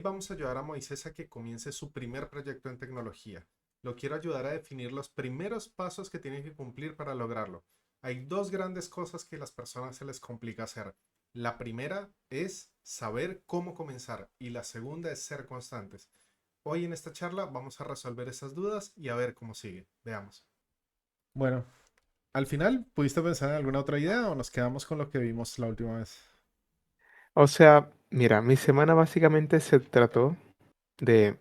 Vamos a ayudar a Moisés a que comience su primer proyecto en tecnología. Lo quiero ayudar a definir los primeros pasos que tiene que cumplir para lograrlo. Hay dos grandes cosas que a las personas se les complica hacer. La primera es saber cómo comenzar y la segunda es ser constantes. Hoy en esta charla vamos a resolver esas dudas y a ver cómo sigue. Veamos. Bueno, al final, ¿pudiste pensar en alguna otra idea o nos quedamos con lo que vimos la última vez? O sea, mira, mi semana básicamente se trató de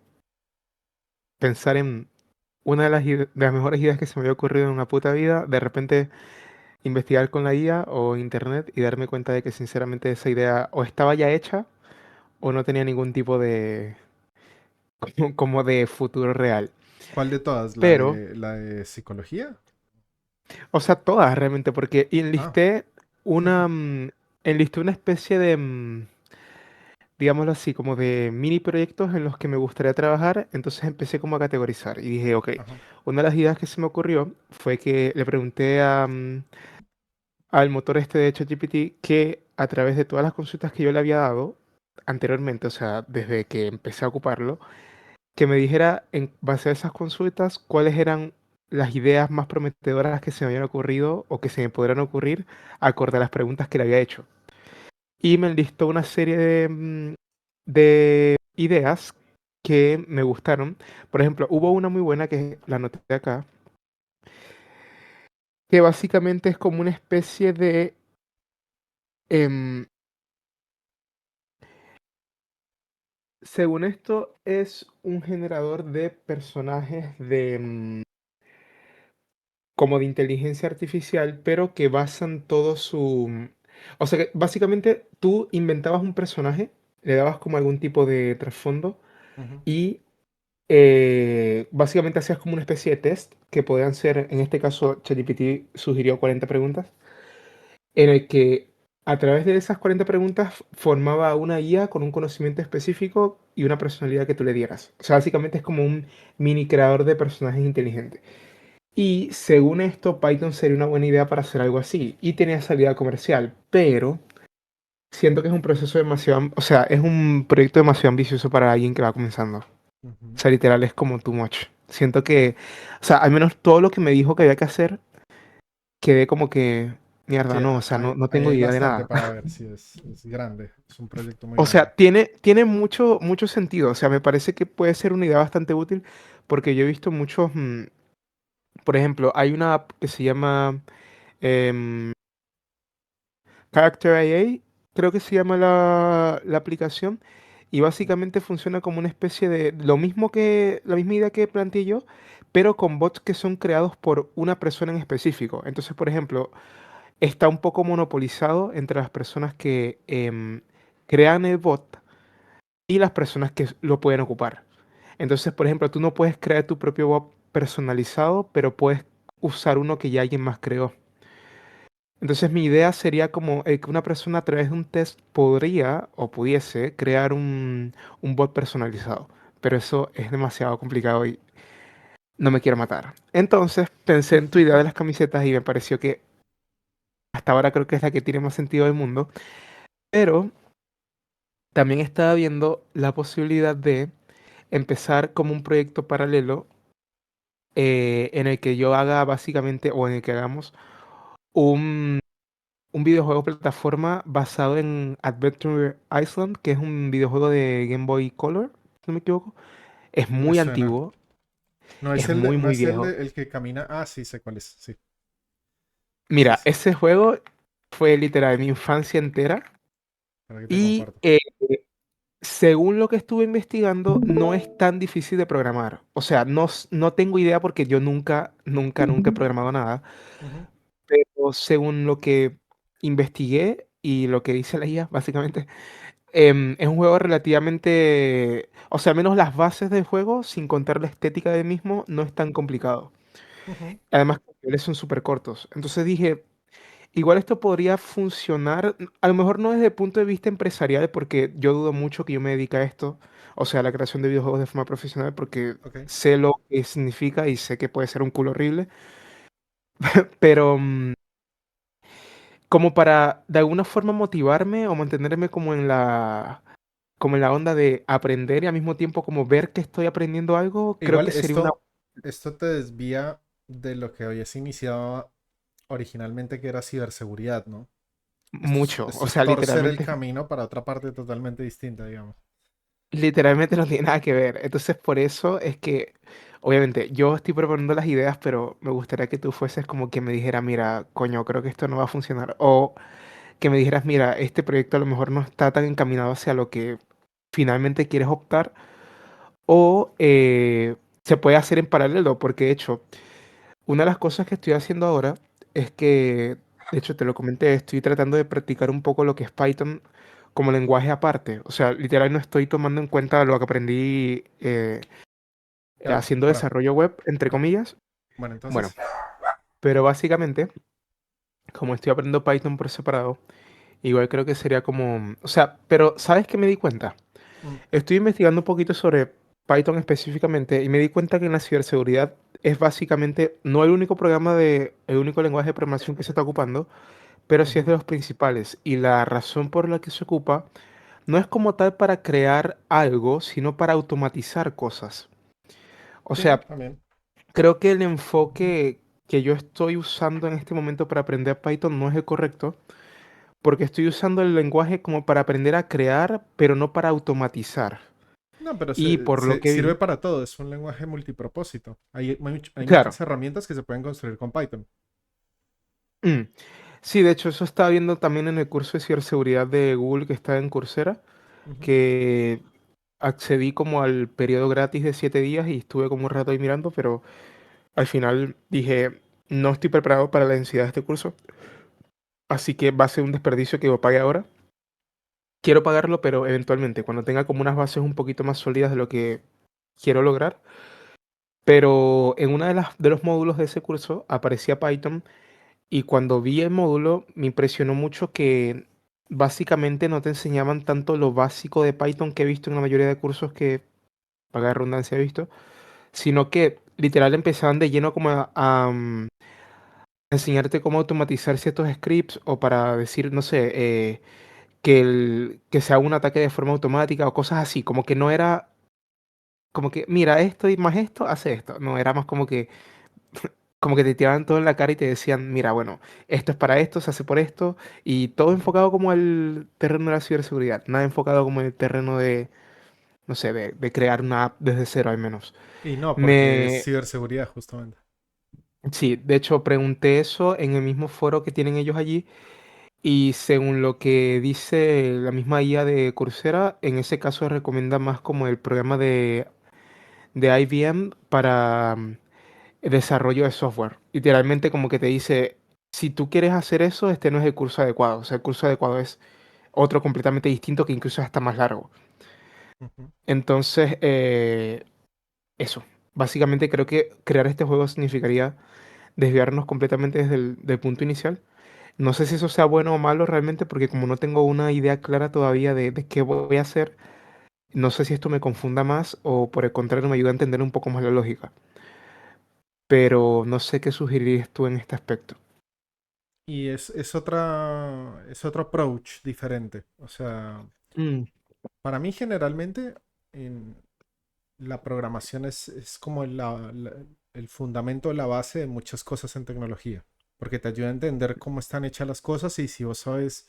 pensar en una de las mejores ideas que se me había ocurrido en una puta vida, de repente investigar con la IA o internet y darme cuenta de que sinceramente esa idea o estaba ya hecha o no tenía ningún tipo de como de futuro real. ¿Cuál de todas? ¿La Pero, de, la de psicología? o sea, todas realmente, porque Ah. una enlisté una especie de digámoslo así, como de mini proyectos en los que me gustaría trabajar, entonces empecé como a categorizar y dije, ok, Ajá. una de las ideas que se me ocurrió fue que le pregunté al motor este de ChatGPT que a través de todas las consultas que yo le había dado anteriormente, o sea, desde que empecé a ocuparlo, que me dijera en base a esas consultas cuáles eran las ideas más prometedoras que se me habían ocurrido o que se me podrían ocurrir acorde a las preguntas que le había hecho. Y me listó una serie de ideas que me gustaron. Por ejemplo, hubo una muy buena que la anoté acá, que básicamente es como una especie de, em, según esto, es un generador de personajes como de inteligencia artificial, pero que basan todo o sea, que básicamente tú inventabas un personaje, le dabas como algún tipo de trasfondo Ujú. y básicamente hacías como una especie de test que podían ser, en este caso, ChatGPT sugirió 40 preguntas, en el que a través de esas 40 preguntas formaba una IA con un conocimiento específico y una personalidad que tú le dieras. O sea, básicamente es como un mini creador de personajes inteligentes. Y según esto, Python sería una buena idea para hacer algo así. Y tenía salida comercial, pero siento que es un proceso demasiado, o sea, es un proyecto demasiado ambicioso para alguien que va comenzando. O Ujú. sea, literal es como too much. Siento que, o sea, al menos todo lo que me dijo que había que hacer, quedé como que, Sí, mierda, no, o sea, no ahí tengo hay idea de bastante nada. para ver si es grande. Es un proyecto muy O grande. sea, tiene mucho sentido. O sea, me parece que puede ser una idea bastante útil porque yo he visto muchos, por ejemplo, hay una app que se llama em, Character IA, creo que se llama la aplicación, y básicamente funciona como una especie de lo mismo que la misma idea que planteé yo, pero con bots que son creados por una persona en específico. Entonces, por ejemplo, está un poco monopolizado entre las personas que crean el bot y las personas que lo pueden ocupar. Entonces, por ejemplo, tú no puedes crear tu propio bot personalizado, pero puedes usar uno que ya alguien más creó. Entonces mi idea sería como que una persona a través de un test podría o pudiese crear un bot personalizado. Pero eso es demasiado complicado y no me quiero matar. Entonces pensé en tu idea de las camisetas y me pareció que hasta ahora creo que es la que tiene más sentido del mundo. Pero también estaba viendo la posibilidad de empezar como un proyecto paralelo en el que yo haga básicamente, o en el que hagamos un un videojuego plataforma basado en Adventure Island, que es un videojuego de Game Boy Color, si no me equivoco. Es Me muy suena. antiguo, No es es el de, muy, no muy es viejo. el que camina. Ah, sí, sé cuál es. Sí, sí, Mira, sí. ese juego fue literal mi infancia entera Para que te y comparto. según lo que estuve investigando, no es tan difícil de programar. O sea, no tengo idea porque yo nunca he programado nada, Ujú. pero según lo que investigué y lo que dice la IA, básicamente, es un juego relativamente, o sea, al menos las bases del juego, sin contar la estética del mismo, no es tan complicado. Ujú. Además, los niveles son súper cortos. Entonces dije, igual esto podría funcionar, a lo mejor no desde el punto de vista empresarial, porque yo dudo mucho que yo me dedique a esto, o sea, a la creación de videojuegos de forma profesional, porque Ok. sé lo que significa y sé que puede ser un culo horrible, pero como para de alguna forma motivarme o mantenerme como en la como en la onda de aprender y al mismo tiempo como ver que estoy aprendiendo algo, creo Igual que sería una esto te desvía de lo que habías iniciado originalmente, que era ciberseguridad, ¿no? mucho. Esto O es sea, torcer el literalmente, camino para otra parte totalmente distinta, digamos. literalmente no tiene nada que ver. Entonces, por eso es que, obviamente, yo estoy proponiendo las ideas, pero me gustaría que tú fueses como que me dijera, mira, coño, creo que esto no va a funcionar. O que me dijeras, mira, este proyecto a lo mejor no está tan encaminado hacia lo que finalmente quieres optar. O se puede hacer en paralelo, porque de hecho, una de las cosas que estoy haciendo ahora es que, de hecho, te lo comenté, estoy tratando de practicar un poco lo que es Python como lenguaje aparte. O sea, literal no estoy tomando en cuenta lo que aprendí Ya, haciendo para. desarrollo web, entre Ah, comillas. bueno, Bueno, entonces. pero básicamente, como estoy aprendiendo Python por separado, igual creo que sería como, o sea, pero ¿sabes qué me di cuenta? mm, Estoy investigando un poquito sobre Python específicamente y me di cuenta que en la ciberseguridad es básicamente no el único lenguaje de programación que se está ocupando, pero sí es ujú. de los principales. Y la razón por la que se ocupa no es como tal para crear algo, sino para automatizar cosas. O Sí, sea, también. creo que el enfoque que yo estoy usando en este momento para aprender Python no es el correcto, porque estoy usando el lenguaje como para aprender a crear, pero no para automatizar. No, pero Y por lo que sirve vi, para todo. Es un lenguaje multipropósito. Hay claro. muchas herramientas que se pueden construir con Python. Mm. Sí, de hecho, eso estaba viendo también en el curso de ciberseguridad de Google que está en Coursera, Ujú. que accedí como al periodo gratis de 7 días y estuve como un rato ahí mirando, pero al final dije, no estoy preparado para la densidad de este curso, así que va a ser un desperdicio que lo pague ahora. Quiero pagarlo, pero eventualmente, cuando tenga como unas bases un poquito más sólidas de lo que quiero lograr. Pero en una de los módulos de ese curso aparecía Python. Y cuando vi el módulo, me impresionó mucho que básicamente no te enseñaban tanto lo básico de Python que he visto en la mayoría de cursos que, para redundancia, he visto, sino que literal empezaban de lleno como a enseñarte cómo automatizar ciertos scripts o para decir, no sé, que se haga un ataque de forma automática o cosas así, como que no era como que, mira, esto y más esto, hace esto, no, era más como que te tiraban todo en la cara y te decían, mira, bueno, esto es para esto, se hace por esto, y todo Ujú. enfocado como al terreno de la ciberseguridad, nada enfocado como en el terreno de, no sé, de crear una app desde cero al menos. Y no, porque es Me, ciberseguridad, justamente. sí, de hecho pregunté eso en el mismo foro que tienen ellos allí, y según lo que dice la misma IA de Coursera, en ese caso recomienda más como el programa de IBM para desarrollo de software. Literalmente como que te dice, si tú quieres hacer eso, este no es el curso adecuado. O sea, el curso adecuado es otro completamente distinto que incluso es hasta más largo. Ujú. Entonces, eso. Básicamente creo que crear este juego significaría desviarnos completamente desde del punto inicial. No sé si eso sea bueno o malo realmente, porque como no tengo una idea clara todavía de qué voy a hacer, no sé si esto me confunda más o por el contrario me ayuda a entender un poco más la lógica. Pero no sé qué sugerirías tú en este aspecto. Y es otro approach diferente. O sea, Mm, para mí generalmente la programación es como el fundamento, la base de muchas cosas en tecnología, porque te ayuda a entender cómo están hechas las cosas y si vos sabes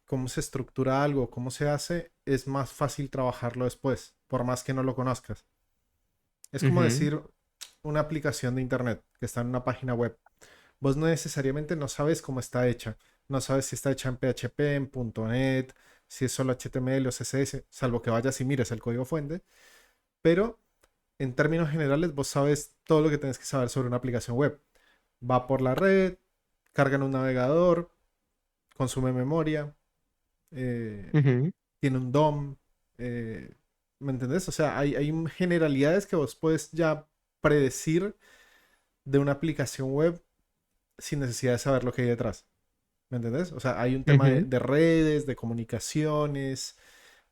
cómo se estructura algo, cómo se hace, es más fácil trabajarlo después, por más que no lo conozcas. Es como ujú, decir una aplicación de internet que está en una página web. Vos no necesariamente no sabes cómo está hecha. No sabes si está hecha en PHP, en .NET, si es solo HTML o CSS, salvo que vayas y mires el código fuente. Pero en términos generales, vos sabes todo lo que tenés que saber sobre una aplicación web. Va por la red, carga en un navegador, consume memoria, eh, ujú. tiene un DOM. ¿Me entendés? O sea, hay generalidades que vos puedes ya predecir de una aplicación web sin necesidad de saber lo que hay detrás. ¿Me entendés? O sea, hay un tema Ujú, de redes, de comunicaciones,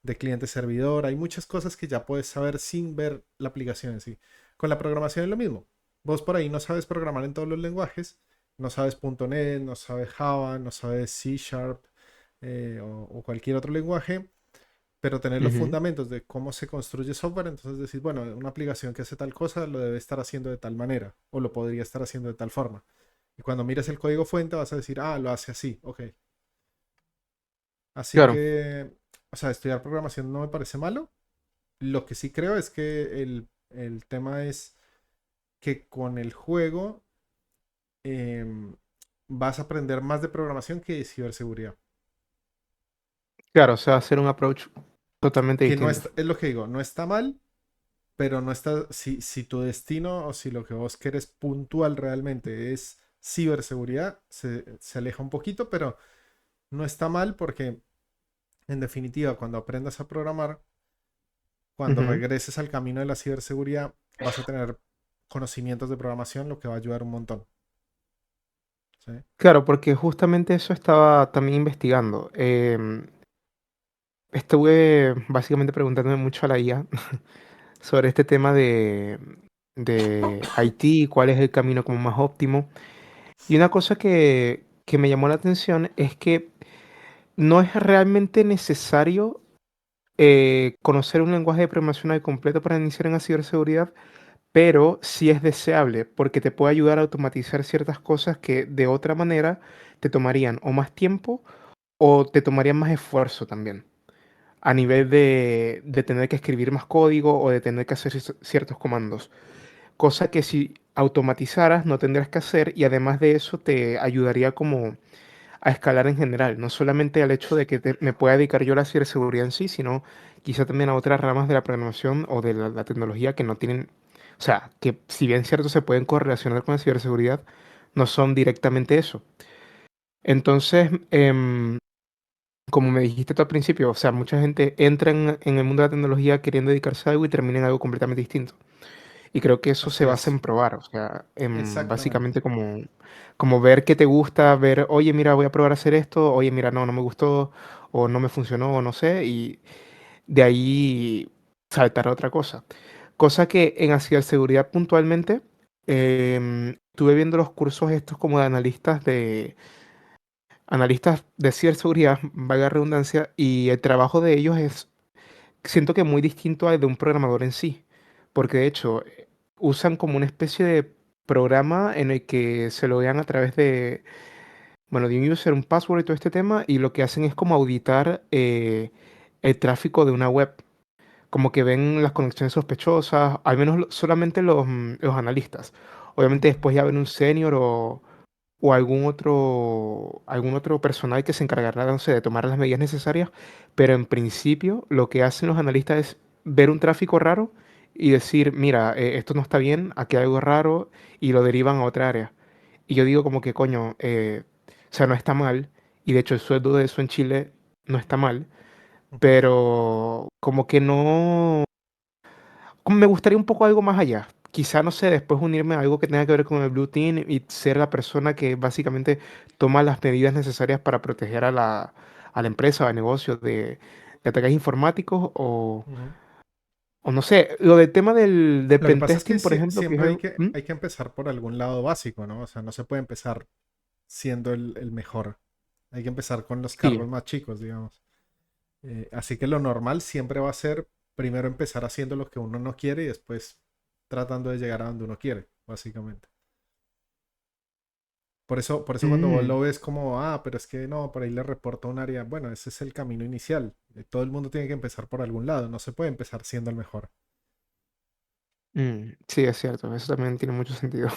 de cliente-servidor. Hay muchas cosas que ya puedes saber sin ver la aplicación en sí. Con la programación es lo mismo. Vos por ahí no sabes programar en todos los lenguajes. No sabes .NET, no sabes Java, no sabes C Sharp o cualquier otro lenguaje. pero tener los Ujú. fundamentos de cómo se construye software, entonces decir, bueno, una aplicación que hace tal cosa lo debe estar haciendo de tal manera o lo podría estar haciendo de tal forma. Y cuando mires el código fuente vas a decir, ah, lo hace así, ok. Así Claro, que, o sea, estudiar programación no me parece malo. Lo que sí creo es que el tema es que con el juego em, vas a aprender más de programación que de ciberseguridad. claro, o sea, hacer un approach totalmente Que no distinto. está, es lo que digo, no está mal, pero no está, si tu destino o si lo que vos querés puntual realmente es ciberseguridad, se aleja un poquito, pero no está mal porque en definitiva cuando aprendas a programar, cuando Ujú. regreses al camino de la ciberseguridad, vas a tener conocimientos de programación, lo que va a ayudar un montón. ¿Sí? Claro, porque justamente eso estaba también investigando. Estuve básicamente preguntándome mucho a la IA sobre este tema de IT, cuál es el camino como más óptimo. Y una cosa que me llamó la atención es que no es realmente necesario conocer un lenguaje de programación al completo para iniciar en la ciberseguridad, pero sí es deseable porque te puede ayudar a automatizar ciertas cosas que de otra manera te tomarían o más tiempo o te tomarían más esfuerzo también, a nivel de tener que escribir más código o de tener que hacer ciertos comandos. Cosa que si automatizaras no tendrías que hacer y además de eso te ayudaría como a escalar en general, no solamente al hecho de que me pueda dedicar yo a la ciberseguridad en sí, sino quizá también a otras ramas de la programación o de la tecnología que no tienen, o sea, que si bien cierto se pueden correlacionar con la ciberseguridad, no son directamente eso. Entonces, como me dijiste tú al principio, o sea, mucha gente entra en el mundo de la tecnología queriendo dedicarse a algo y termina en algo completamente distinto. Y creo que eso se Así basa es. en probar, o sea, en Exactamente. básicamente como ver qué te gusta, ver, oye, mira, voy a probar a hacer esto, oye, mira, no, no me gustó, o no me funcionó, o no sé, y de ahí saltar a otra cosa. Cosa que en la ciberseguridad puntualmente, estuve viendo los cursos estos como de analistas de ciberseguridad, valga la redundancia, y el trabajo de ellos es, siento que muy distinto al de un programador en sí, porque de hecho usan como una especie de programa en el que se lo vean a través de, bueno, de un user, un password y todo este tema, y lo que hacen es como auditar el tráfico de una web, como que ven las conexiones sospechosas, al menos solamente los analistas. Obviamente Ujú, después ya ven un senior o algún otro personal que se encargará, no sé, de tomar las medidas necesarias, pero en principio lo que hacen los analistas es ver un tráfico raro y decir, mira, esto no está bien, aquí hay algo raro, y lo derivan a otra área. Y yo digo como que, coño, o sea, no está mal, y de hecho el sueldo de eso en Chile no está mal, ujú. pero como que no, como me gustaría un poco algo más allá. Quizá, no sé, después unirme a algo que tenga que ver con el Blue Team y ser la persona que básicamente toma las medidas necesarias para proteger a la empresa o al negocio de ataques informáticos Ujú. o no sé, lo del tema del Lo que pasa es que pentesting, por ejemplo, que es siempre algo... ¿Mm? hay que empezar por algún lado básico, ¿no? O sea, no se puede empezar siendo el mejor. Hay que empezar con los Sí. cargos más chicos, digamos. Así que lo normal siempre va a ser primero empezar haciendo lo que uno no quiere y después tratando de llegar a donde uno quiere, básicamente. Por eso cuando vos Mm, lo ves como, ah, pero es que no, por ahí le reporta un área, bueno, ese es el camino inicial. Todo el mundo tiene que empezar por algún lado, no se puede empezar siendo el mejor. sí, es cierto, eso también tiene mucho sentido.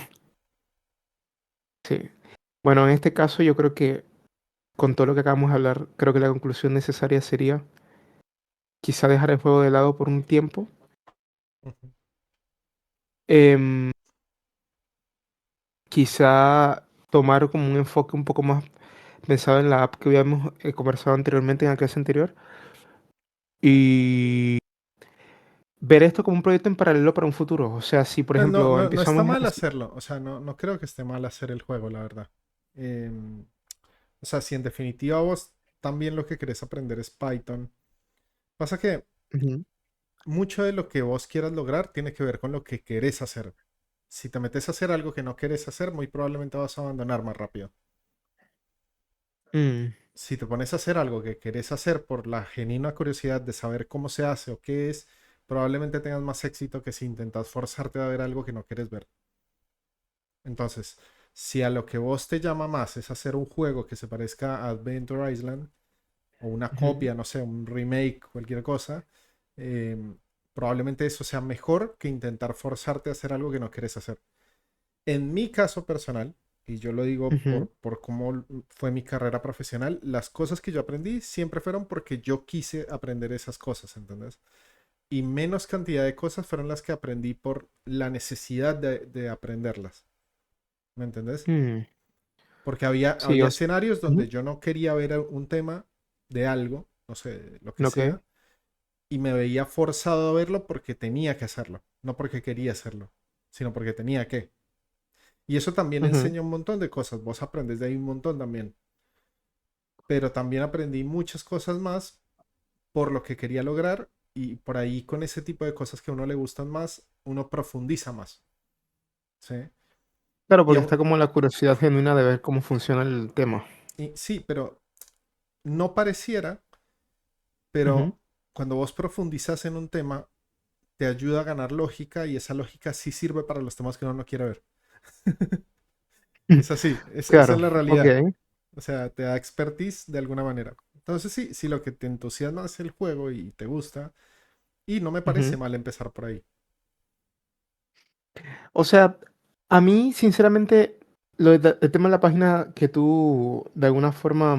Sí. Bueno, en este caso yo creo que con todo lo que acabamos de hablar, creo que la conclusión necesaria sería quizá dejar el juego de lado por un tiempo. Ujú. em, Quizá tomar como un enfoque un poco más pensado en la app que habíamos conversado anteriormente en la clase anterior y ver esto como un proyecto en paralelo para un futuro. O sea, si por No, ejemplo no, no está empezamos mal así. hacerlo, o sea, no creo que esté mal hacer el juego, la verdad. Em, o sea, si en definitiva vos también lo que querés aprender es Python, pasa que Ujú. mucho de lo que vos quieras lograr tiene que ver con lo que querés hacer. Si te metes a hacer algo que no querés hacer, muy probablemente vas a abandonar más rápido. Mm. si te pones a hacer algo que querés hacer por la genuina curiosidad de saber cómo se hace o qué es, probablemente tengas más éxito que si intentas forzarte a ver algo que no quieres ver. Entonces, si a lo que vos te llama más es hacer un juego que se parezca a Adventure Island o una Ujú, copia, no sé, un remake, cualquier cosa, eh, probablemente eso sea mejor que intentar forzarte a hacer algo que no quieres hacer. En mi caso personal, y yo lo digo ujú. por cómo fue mi carrera profesional, las cosas que yo aprendí siempre fueron porque yo quise aprender esas cosas, ¿entendés? Y menos cantidad de cosas fueron las que aprendí por la necesidad de aprenderlas, ¿me entendés? Mm, Porque había, sí, había escenarios donde ujú, yo no quería ver un tema de algo, no sé, lo que ok. sea, y me veía forzado a verlo porque tenía que hacerlo, no porque quería hacerlo, sino porque tenía que. Y eso también Ujú. enseña un montón de cosas, vos aprendes de ahí un montón también, pero también aprendí muchas cosas más por lo que quería lograr y por ahí con ese tipo de cosas que a uno le gustan más, uno profundiza más, ¿sí? Claro, Y, porque está como la curiosidad genuina de ver cómo funciona el tema. y sí, pero no pareciera, Ujú. pero cuando vos profundizas en un tema, te ayuda a ganar lógica y esa lógica sí sirve para los temas que uno no quiere ver. Es así, esa es Claro, la ok. realidad. O sea, te da expertise de alguna manera. Entonces sí, si lo que te entusiasma es el juego y te gusta, y no me parece Ujú. mal empezar por ahí. O sea, a mí, sinceramente, el tema de la página que tú de alguna forma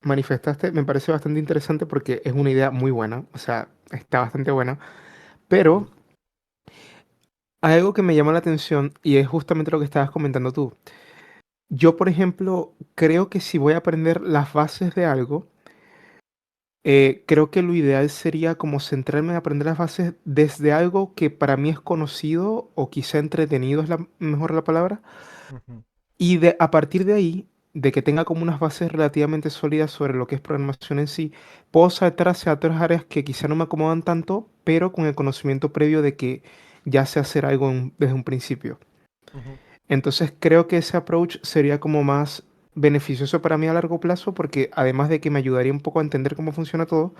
manifestaste me parece bastante interesante porque es una idea muy buena. O sea, está bastante buena. Pero hay algo que me llama la atención y es justamente lo que estabas comentando tú. Yo, por ejemplo, creo que si voy a aprender las bases de algo, creo que lo ideal sería como centrarme en aprender las bases desde algo que para mí es conocido o quizá entretenido es la mejor la palabra. Ujú, Y a partir de ahí, de que tenga como unas bases relativamente sólidas sobre lo que es programación en sí, puedo saltar hacia otras áreas que quizá no me acomodan tanto, pero con el conocimiento previo de que ya sé hacer algo desde un principio. ujú. Entonces creo que ese approach sería como más beneficioso para mí a largo plazo porque además de que me ayudaría un poco a entender cómo funciona todo,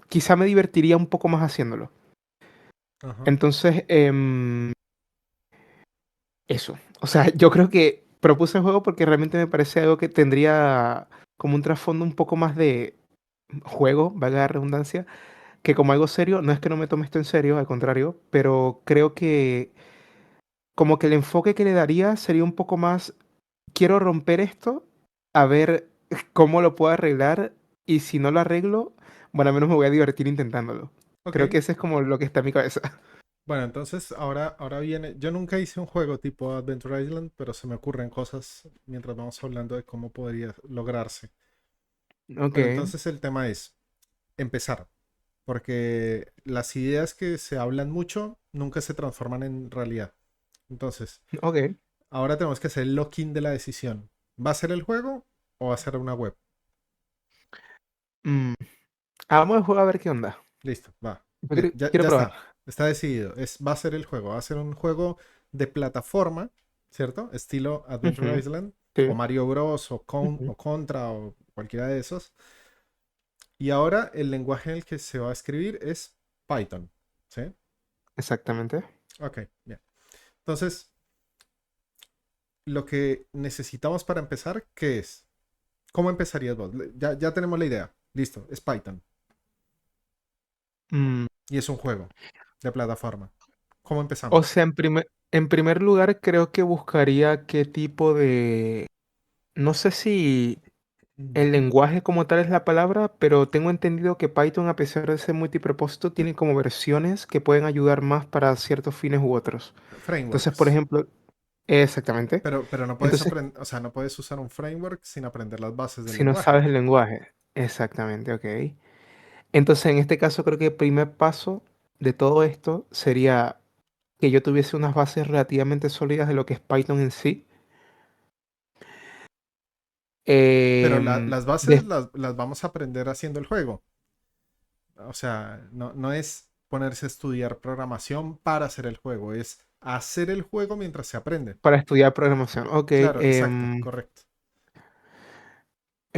quizá me divertiría un poco más haciéndolo. Ajá. Entonces, eso. O sea, yo creo que propuse el juego porque realmente me parece algo que tendría como un trasfondo un poco más de juego, valga la redundancia, que como algo serio. No es que no me tome esto en serio, al contrario, pero creo que como que el enfoque que le daría sería un poco más, quiero romper esto, a ver cómo lo puedo arreglar y si no lo arreglo, bueno, al menos me voy a divertir intentándolo. Creo Ok. que ese es como lo que está en mi cabeza. Bueno, entonces ahora viene. Yo nunca hice un juego tipo Adventure Island, pero se me ocurren cosas mientras vamos hablando de cómo podría lograrse. Ok, Bueno, entonces el tema es empezar, porque las ideas que se hablan mucho nunca se transforman en realidad. Entonces, ok. ahora tenemos que hacer el lock-in de la decisión. ¿Va a ser el juego o va a ser una web? Mm, hagamos el juego a ver qué onda. Listo, va. Yo quiero Ya probar. está. Está decidido. Va a ser el juego. Va a ser un juego de plataforma, ¿cierto? Estilo Adventure Ujú, Island o sí, Mario Bros. ujú, O Contra o cualquiera de esos. Y ahora el lenguaje en el que se va a escribir es Python. ¿Sí? exactamente. Ok, bien. Entonces, lo que necesitamos para empezar, ¿qué es? ¿Cómo empezarías vos? Ya tenemos la idea. Listo, es Python. Mm, Y es un juego de plataforma. ¿Cómo o empezamos? sea, en primer lugar, creo que buscaría qué tipo de... No sé si el lenguaje como tal es la palabra, pero tengo entendido que Python, a pesar de ser multipropósito, tiene como versiones que pueden ayudar más para ciertos fines u otros. Entonces, por Frameworks. ejemplo, exactamente. Pero no puedes Entonces, aprender, o sea, no puedes usar un framework sin aprender las bases del si no lenguaje. sabes el lenguaje, exactamente, ok. Entonces, en este caso, creo que el primer paso de todo esto sería que yo tuviese unas bases relativamente sólidas de lo que es Python en sí. Pero Em, las bases des- las vamos a aprender haciendo el juego. O sea, no es ponerse a estudiar programación para hacer el juego, es hacer el juego mientras se aprende. para estudiar programación. Ok. Claro, exacto, correcto.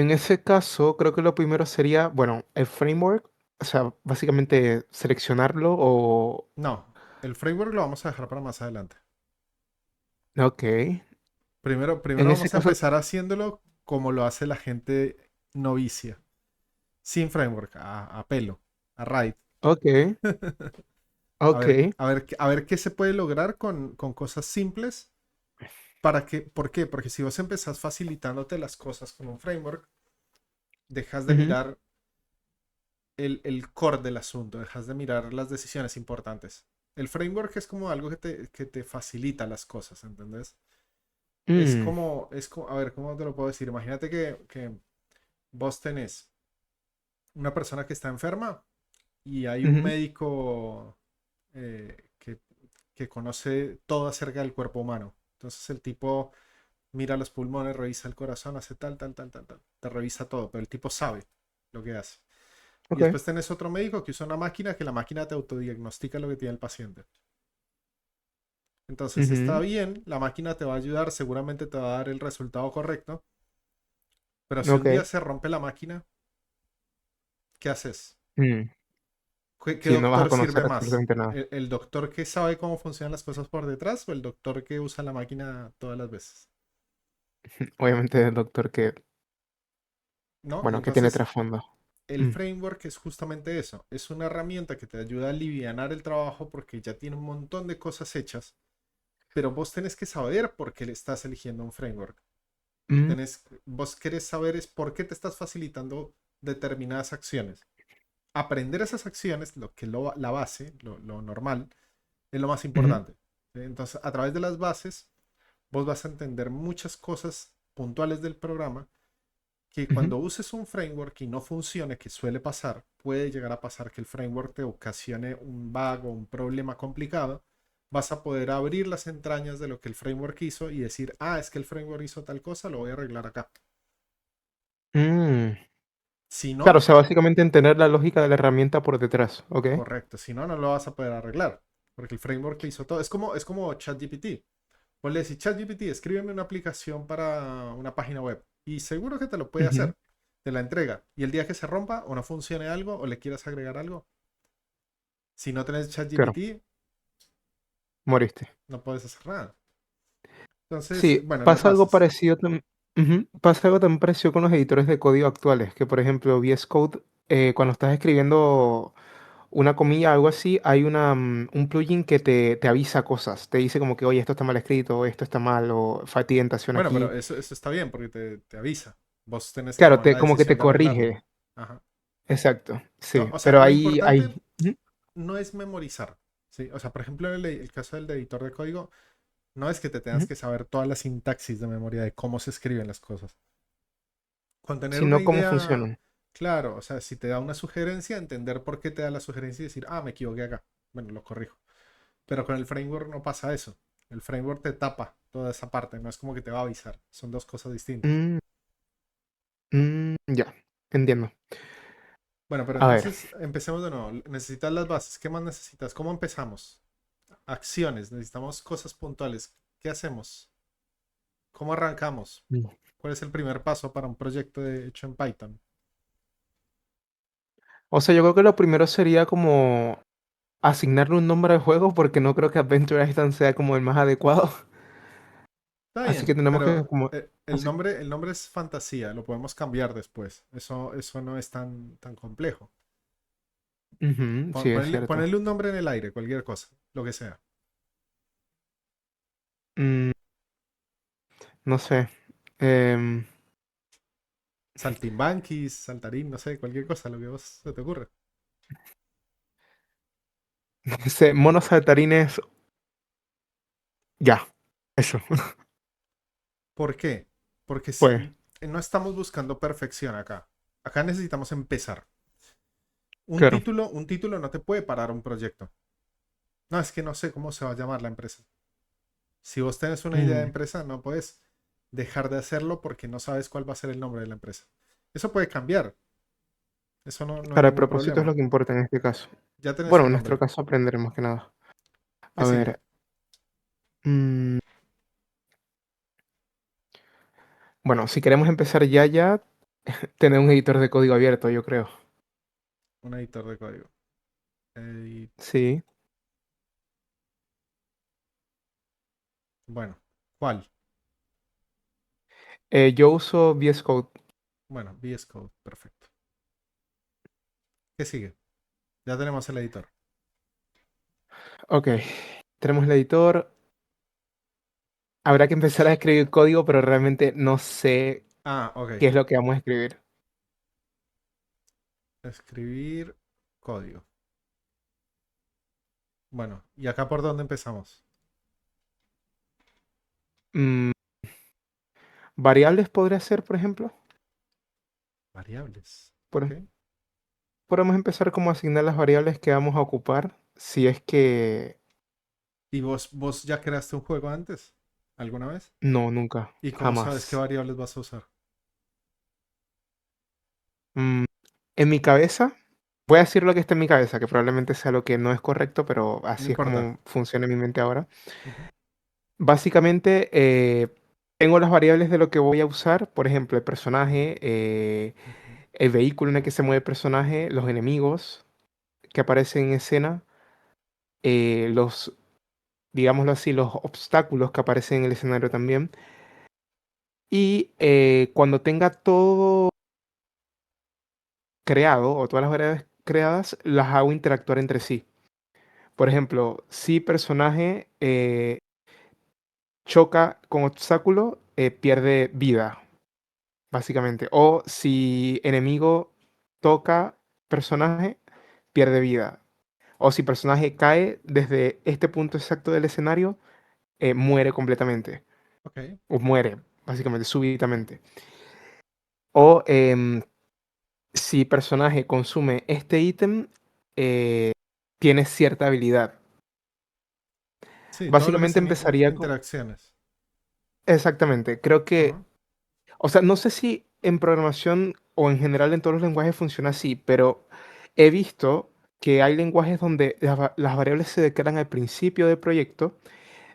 En ese caso, creo que lo primero sería, bueno, el framework, o sea, básicamente seleccionarlo o... No, el framework lo vamos a dejar para más adelante. Ok. Primero En ese vamos a caso, empezar haciéndolo como lo hace la gente novicia, sin framework, a pelo, a raíz. ok, ok. A ver qué se puede lograr con cosas simples. ¿Por qué? Porque si vos empezás facilitándote las cosas con un framework, dejas de Ujú, mirar el core del asunto, dejas de mirar las decisiones importantes. El framework es como algo que te facilita las cosas, ¿entendés? mm, A ver, ¿cómo te lo puedo decir? Imagínate que vos tenés una persona que está enferma y hay un ujú, médico que conoce todo acerca del cuerpo humano. Entonces el tipo mira los pulmones, revisa el corazón, hace tal, te revisa todo, pero el tipo sabe lo que hace. Y ok. después tenés otro médico que usa una máquina que la máquina te autodiagnostica lo que tiene el paciente. Entonces está Ujú, bien, la máquina te va a ayudar, seguramente te va a dar el resultado correcto, pero si un día ok. se rompe la máquina, ¿qué haces? Mm, ¿Qué sí, no vas a doctor sirve conocer más? absolutamente nada. El doctor que sabe cómo funcionan las cosas por detrás o el doctor que usa la máquina todas las veces? Obviamente el doctor que, ¿No? bueno, que tiene Entonces, trasfondo. el Mm, framework es justamente eso. Es una herramienta que te ayuda a alivianar el trabajo porque ya tiene un montón de cosas hechas, pero vos tenés que saber por qué le estás eligiendo un framework. mm, Vos querés saber es por qué te estás facilitando determinadas acciones. Aprender esas acciones, la base, lo normal, es lo más ujú, importante. ¿Sí? Entonces, a través de las bases, vos vas a entender muchas cosas puntuales del programa que ujú. cuando uses un framework y no funcione, que suele pasar, puede llegar a pasar que el framework te ocasione un bug o un problema complicado, vas a poder abrir las entrañas de lo que el framework hizo y decir, ah, es que el framework hizo tal cosa, lo voy a arreglar acá. Mm. Si Claro, o no, sea, básicamente entender la lógica de la herramienta por detrás, ¿ok? correcto, si no, no lo vas a poder arreglar, porque el framework te hizo todo. Es como ChatGPT. Ponle decir, ChatGPT, escríbeme una aplicación para una página web. Y seguro que te lo puede Ujú, hacer. Te la entrega. Y el día que se rompa o no funcione algo o le quieras agregar algo, si no tenés claro, ChatGPT, moriste. no puedes hacer nada. Entonces, Sí, bueno, las pasa algo bases. parecido pasa algo también parecido con los editores de código actuales, que por ejemplo VS Code, cuando estás escribiendo una comilla, algo así, hay un plugin que te avisa cosas, te dice como que, oye, esto está mal escrito, o esto está mal, o falta indentación Bueno, pero aquí. eso está bien porque te avisa. Vos tenés que Claro, tomar la como que te decisión de arreglarlo. corrige, Ajá. exacto, No, sí, o sea, pero lo ahí hay... importante Ujú, no es memorizar. ¿Sí? O sea, por ejemplo, el caso del editor de código, no es que te tengas ujú. que saber toda la sintaxis de memoria de cómo se escriben las cosas. Con tener una Sino cómo idea, funcionan. claro, o sea, si te da una sugerencia, entender por qué te da la sugerencia y decir, ah, me equivoqué acá. Bueno, lo corrijo. Pero con el framework no pasa eso. El framework te tapa toda esa parte, no es como que te va a avisar. Son dos cosas distintas. Mm, ya, entiendo. Bueno, pero A ver. entonces empecemos de nuevo. Necesitas las bases. ¿Qué más necesitas? ¿Cómo empezamos? Acciones. Necesitamos cosas puntuales. ¿Qué hacemos? ¿Cómo arrancamos? Mm. ¿Cuál es el primer paso para un proyecto hecho en Python? O sea, yo creo que lo primero sería como asignarle un nombre al juego porque no creo que Adventure Island sea como el más adecuado. Está Así que bien, tenemos que pero como... así- el nombre es fantasía, lo podemos cambiar después. Eso no es tan complejo. Ujú, sí, es cierto. Ponerle un nombre en el aire, cualquier cosa, lo que sea. Mm, no sé. em, Saltimbanquis, saltarín, no sé, cualquier cosa, lo que vos se te ocurra. no sé, monos saltarines. Ya, eso. ¿Por qué? Porque Pues, no estamos buscando perfección acá. Acá necesitamos empezar. claro. Un título no te puede parar un proyecto. No, es que no sé cómo se va a llamar la empresa. Si vos tenés una idea de Mm, empresa, no puedes dejar de hacerlo porque no sabes cuál va a ser el nombre de la empresa. Eso puede cambiar. Eso no hay Claro, el ningún propósito es problema. lo que importa en este caso. Ya tenés Bueno, un en nuestro nombre. caso aprenderemos que nada. ¿Qué A sigue? ver. mm, bueno, si queremos empezar ya, tener un editor de código abierto, yo creo. Un editor de código. Edit- Sí. Bueno, ¿cuál? Yo uso VS Code. Bueno, VS Code, perfecto. ¿Qué sigue? Ya tenemos el editor. Ok. Tenemos el editor. Habrá que empezar a escribir código, pero realmente no sé Ah, ok. qué es lo que vamos a escribir. Escribir código. Bueno, ¿y acá por dónde empezamos? Mm, variables podría ser, por ejemplo. Variables. Ok. Por- Podemos empezar como a asignar las variables que vamos a ocupar. Si es que... ¿Y vos ya creaste un juego antes? ¿Alguna vez? No, nunca. ¿Y cómo sabes qué Jamás. variables vas a usar? Mm, en mi cabeza, voy a decir lo que está en mi cabeza, que probablemente sea lo que no es correcto, pero No así es importa. como funciona en mi mente ahora. Ujú, Básicamente, tengo las variables de lo que voy a usar, por ejemplo, el personaje, ujú. el vehículo en el que se mueve el personaje, los enemigos que aparecen en escena, los, digámoslo así, los obstáculos que aparecen en el escenario también. Y cuando tenga todo creado o todas las variables creadas, las hago interactuar entre sí. Por ejemplo, si personaje choca con obstáculo, pierde vida, básicamente. O si enemigo toca personaje, pierde vida. O si personaje cae desde este punto exacto del escenario, muere completamente. Ok. O muere, básicamente, súbitamente. O si personaje consume este ítem, eh, tiene cierta habilidad. Sí, todo lo que Básicamente sean empezaría con... interacciones. Exactamente. Creo que... Ajá. O sea, no sé si en programación o en general en todos los lenguajes funciona así, pero he visto que hay lenguajes donde las variables se declaran al principio del proyecto,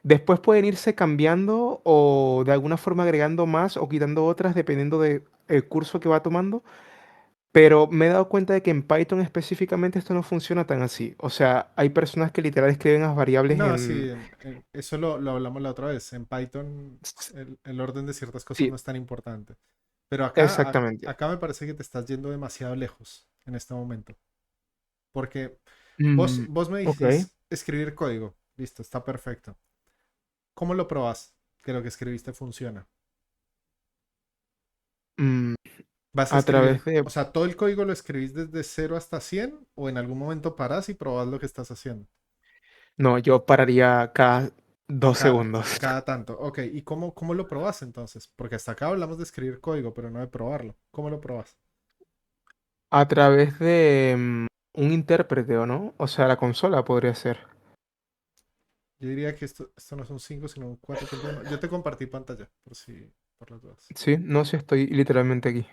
después pueden irse cambiando o de alguna forma agregando más o quitando otras dependiendo del curso que va tomando. Pero me he dado cuenta de que en Python específicamente esto no funciona tan así. O sea, hay personas que literal escriben las variables No, sí, en... eso lo hablamos la otra vez. En Python s- el orden de ciertas cosas no Sí, es tan importante. Pero acá, exactamente. acá me parece que te estás yendo demasiado lejos en este momento. Porque Mm, vos me ok. dices escribir código. Listo, está perfecto. ¿Cómo lo probás que lo que escribiste funciona? Mm, ¿Vas a a través escribir, de... o sea, todo el código lo escribís desde cero hasta 100 o en algún momento parás y probás lo que estás haciendo? No, yo pararía cada 2 segundos. Cada tanto. Ok, ¿y cómo lo probás entonces? Porque hasta acá hablamos de escribir código, pero no de probarlo. ¿Cómo lo probás? A través de un intérprete, ¿o no? O sea, la consola podría ser. Yo diría que esto no es un 5 sino un 4.1. Yo te compartí pantalla, por las dudas. Sí, no sé, estoy literalmente aquí.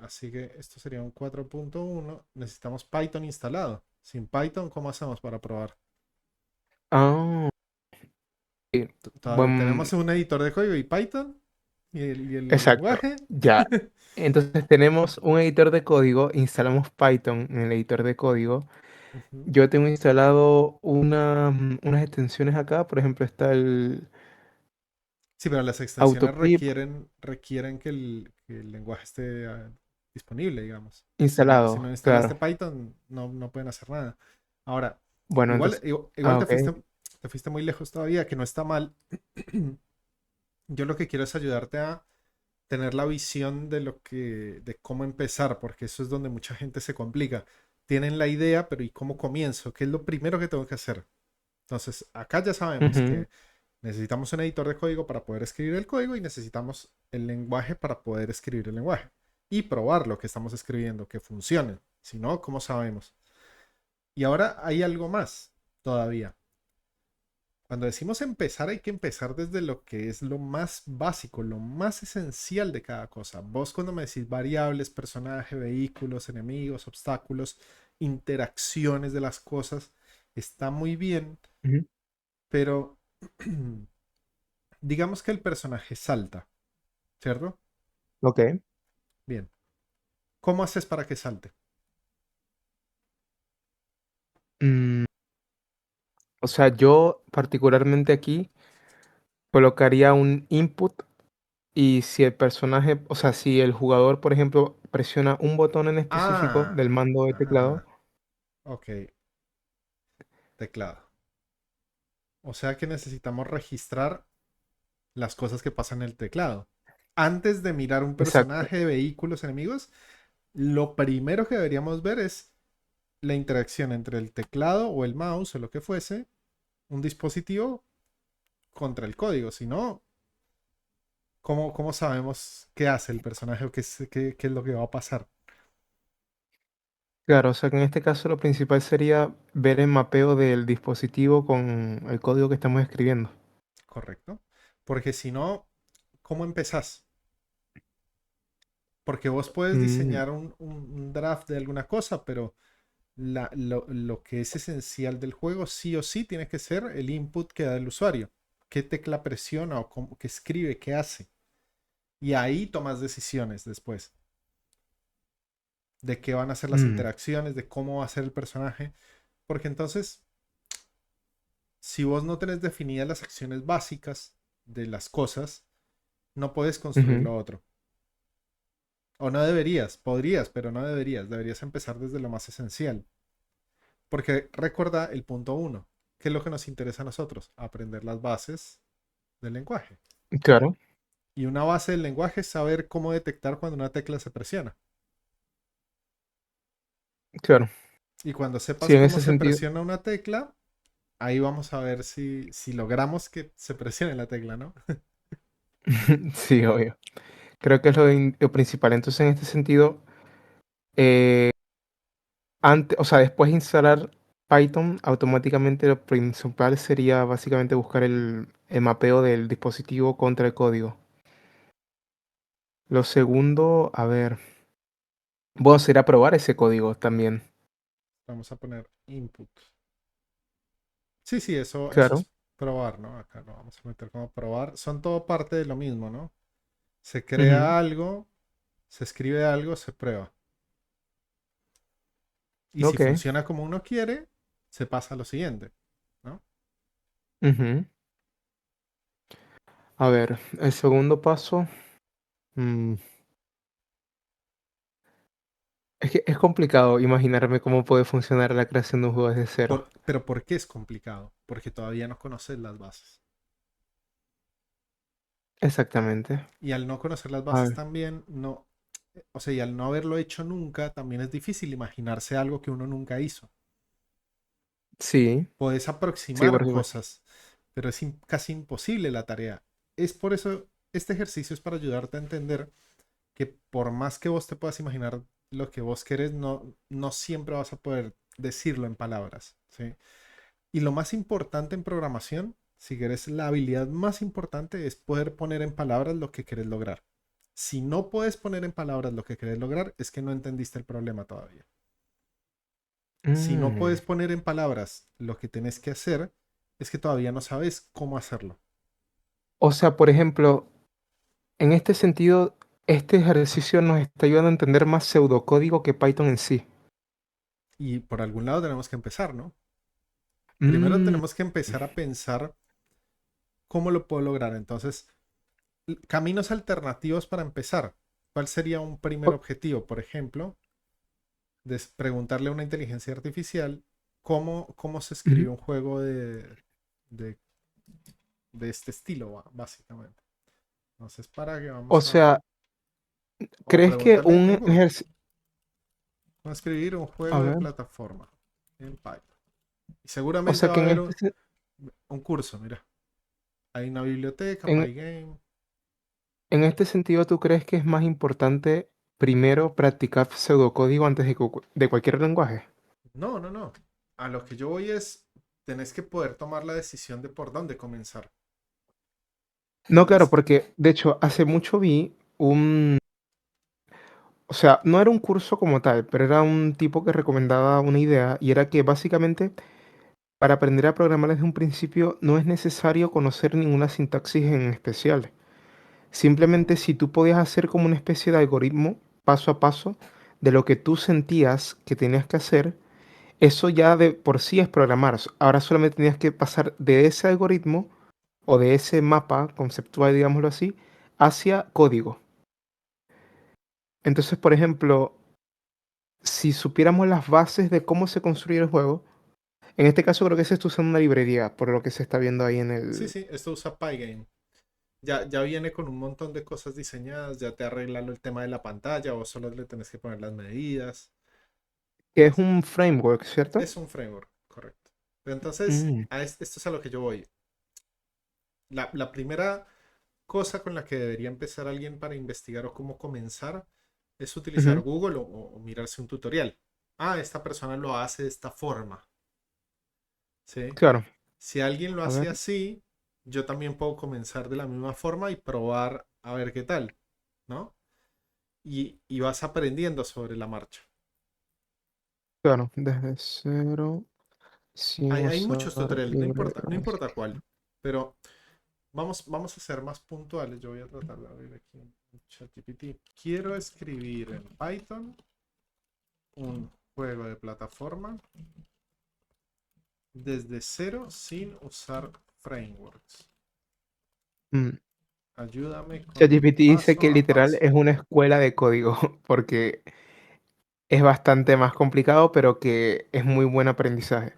Así que esto sería un 4.1. Necesitamos Python instalado. Sin Python, ¿cómo hacemos para probar? Ah, sí. Tenemos Buen, un editor de código y Python y el exacto. lenguaje. Ya. Entonces tenemos un editor de código, instalamos Python en el editor de código. Ujú. Yo tengo instalado unas extensiones acá, por ejemplo, está el Sí, pero las extensiones AutoClip requieren que el lenguaje esté disponible, digamos. Si no instalado, instalaste claro. Python, no pueden hacer nada. Ahora, Bueno, igual, entonces, igual ah, ok. te fuiste muy lejos todavía, que no está mal. Yo lo que quiero es ayudarte a tener la visión de cómo empezar, porque eso es donde mucha gente se complica. Tienen la idea, pero ¿y cómo comienzo? ¿Qué es lo primero que tengo que hacer? Entonces, acá ya sabemos Ujú, que necesitamos un editor de código para poder escribir el código y necesitamos el lenguaje para poder escribir el lenguaje y probar lo que estamos escribiendo, que funcione. Si no, ¿cómo sabemos? Y ahora hay algo más todavía. Cuando decimos empezar, hay que empezar desde lo que es lo más básico, lo más esencial de cada cosa. Vos cuando me decís variables, personaje, vehículos, enemigos, obstáculos, interacciones de las cosas, está muy bien, ujú. Bien. ¿Cómo haces para que salte? Mm, o sea, yo particularmente aquí colocaría un input y si el personaje, o sea, si el jugador, por ejemplo, presiona un botón en específico Ah, del mando de teclado, ok, teclado. O sea que necesitamos registrar las cosas que pasan en el teclado. Antes de mirar un exacto, personaje, vehículos, enemigos, lo primero que deberíamos ver es la interacción entre el teclado o el mouse o lo que fuese, un dispositivo contra el código. Si no, ¿cómo sabemos qué hace el personaje o qué es lo que va a pasar? claro, o sea que en este caso lo principal sería ver el mapeo del dispositivo con el código que estamos escribiendo. ¿Correcto? Porque si no, ¿cómo empezás? Porque vos puedes Mm, diseñar un draft de alguna cosa, pero lo que es esencial del juego sí o sí tiene que ser el input que da el usuario. ¿Qué tecla presiona o qué escribe, qué hace? Y ahí tomas decisiones después de qué van a ser las mm, interacciones, de cómo va a ser el personaje. Porque entonces, si vos no tenés definidas las acciones básicas de las cosas, no puedes construir ujú. lo otro. O no deberías, podrías, pero no deberías. Deberías empezar desde lo más esencial. Porque recuerda el punto uno. ¿Qué es lo que nos interesa a nosotros? Aprender las bases del lenguaje. Claro, Y una base del lenguaje es saber cómo detectar cuando una tecla se presiona. claro. Y cuando Sí, sepas en cómo ese se sentido. presiona una tecla, ahí vamos a ver si logramos que se presione la tecla, ¿no? Sí, obvio. Creo que es lo principal. Entonces, en este sentido, eh, antes, o sea, después de instalar Python, automáticamente lo principal sería básicamente buscar el mapeo del dispositivo contra el código. Lo segundo, a ver, bueno, sería probar ese código también. Vamos a poner input. Sí, sí, eso Claro. es probar, ¿no? Acá lo vamos a meter como probar. Son todo parte de lo mismo, ¿no? Se Ujú, crea algo, se escribe algo, se prueba. Y si ok. funciona como uno quiere, se pasa a lo siguiente, ¿no? Ujú. A ver, el segundo paso. mm, es que es complicado imaginarme cómo puede funcionar la creación de un juego desde cero. Pero ¿por qué es complicado? Porque todavía no conoces las bases. Exactamente. Y al no conocer las A bases ver, también, no, o sea, y al no haberlo hecho nunca, también es difícil imaginarse algo que uno nunca hizo. sí, Puedes sí, por aproximar supuesto. cosas, pero es casi imposible la tarea. Es por eso, este ejercicio es para ayudarte a entender que por más que vos te puedas imaginar lo que vos querés, no siempre vas a poder decirlo en palabras, ¿sí? Y lo más importante en programación, si querés, la habilidad más importante es poder poner en palabras lo que querés lograr. Si no puedes poner en palabras lo que querés lograr, es que no entendiste el problema todavía. Si no Mm, puedes poner en palabras lo que tenés que hacer, es que todavía no sabes cómo hacerlo. O sea, por ejemplo, en este sentido, este ejercicio nos está ayudando a entender más pseudocódigo que Python en sí. Y por algún lado tenemos que empezar, ¿no? Primero Mm, tenemos que empezar a pensar cómo lo puedo lograr. Entonces, caminos alternativos para empezar. ¿Cuál sería un primer o- objetivo? Por ejemplo, preguntarle a una inteligencia artificial cómo se escribe ujú. un juego de, de este estilo, básicamente. Entonces, para que O vamos a... sea, O ¿crees que preguntarle en un Google. ejercicio... ¿Cómo escribir un A juego de ver, plataforma en Python? Y o seguramente sea va que a haber un curso, mira. Hay una biblioteca, en, Pygame. en este sentido, ¿tú crees que es más importante primero practicar pseudocódigo antes de cualquier lenguaje? No, no, no. A lo que yo voy es, tenés que poder tomar la decisión de por dónde comenzar. No, claro, Es, porque de hecho hace mucho vi un... O sea, no era un curso como tal, pero era un tipo que recomendaba una idea y era que básicamente para aprender a programar desde un principio no es necesario conocer ninguna sintaxis en especial. Simplemente si tú podías hacer como una especie de algoritmo paso a paso de lo que tú sentías que tenías que hacer, eso ya de por sí es programar. Ahora solamente tenías que pasar de ese algoritmo o de ese mapa conceptual, digámoslo así, hacia código. Entonces, por ejemplo, si supiéramos las bases de cómo se construye el juego, en este caso creo que se está usando una librería, por lo que se está viendo ahí en Sí, el... sí, esto usa Pygame. Ya viene con un montón de cosas diseñadas, ya te arregla el tema de la pantalla, o solo le tenés que poner las medidas. que es Bas- un framework, ¿cierto? Es un framework, correcto. Pero entonces, Mm, esto es a lo que yo voy. La primera cosa con la que debería empezar alguien para investigar o cómo comenzar es utilizar ujú, Google o mirarse un tutorial. Ah, esta persona lo hace de esta forma, ¿sí? claro, Si alguien lo a hace ver, así, yo también puedo comenzar de la misma forma y probar a ver qué tal, ¿no? Y vas aprendiendo sobre la marcha. claro, desde cero, sin Hay muchos usar tutoriales, no librerías. importa cuál, pero vamos a ser más puntuales. Yo voy a tratar de abrir aquí en ChatGPT. Quiero escribir en Python un juego de plataforma desde cero sin usar frameworks. Mm. Ayúdame con el ChatGPT dice paso que a literal paso. es una escuela de código, porque es bastante más complicado, pero que es muy buen aprendizaje.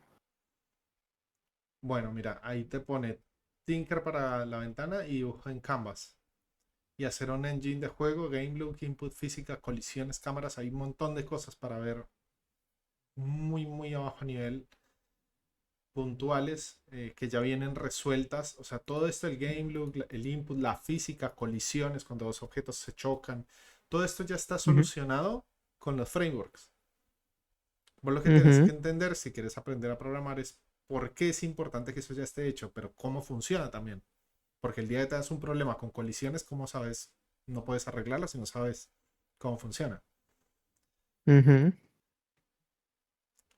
Bueno, mira, ahí te pone Tinker para la ventana y dibujo en Canvas. Y hacer un engine de juego, game look, input física, colisiones, cámaras. Hay un montón de cosas para ver muy, muy a bajo nivel, puntuales, que ya vienen resueltas. O sea, todo esto, el game look, el input, la física, colisiones, cuando dos objetos se chocan. Todo esto ya está Ujú, solucionado con los frameworks. Vos lo que tienes ujú, que entender si quieres aprender a programar es por qué es importante que eso ya esté hecho, pero cómo funciona también. Porque el día que te das un problema con colisiones, ¿cómo sabes? No puedes arreglarlo si no sabes cómo funciona. ujú,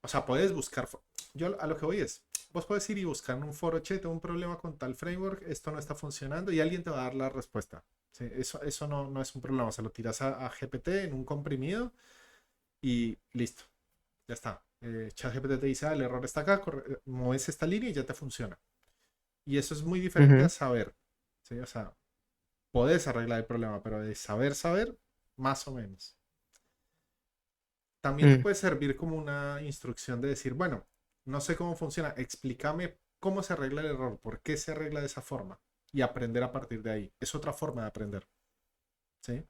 O sea, puedes buscar. Yo a lo que voy es, vos puedes ir y buscar en un foro, che, tengo un problema con tal framework, esto no está funcionando y alguien te va a dar la respuesta. Sí, eso no es un problema. Se lo tiras a GPT en un comprimido y listo, ya está. ChatGPT te dice, el error está acá, mueves esta línea y ya te funciona. Y eso es muy diferente a ujú, saber. ¿Sí? O sea, podés arreglar el problema, pero de saber, más o menos. También te mm. puede servir como una instrucción de decir, bueno, no sé cómo funciona, explícame cómo se arregla el error, por qué se arregla de esa forma y aprender a partir de ahí. Es otra forma de aprender, ¿sí?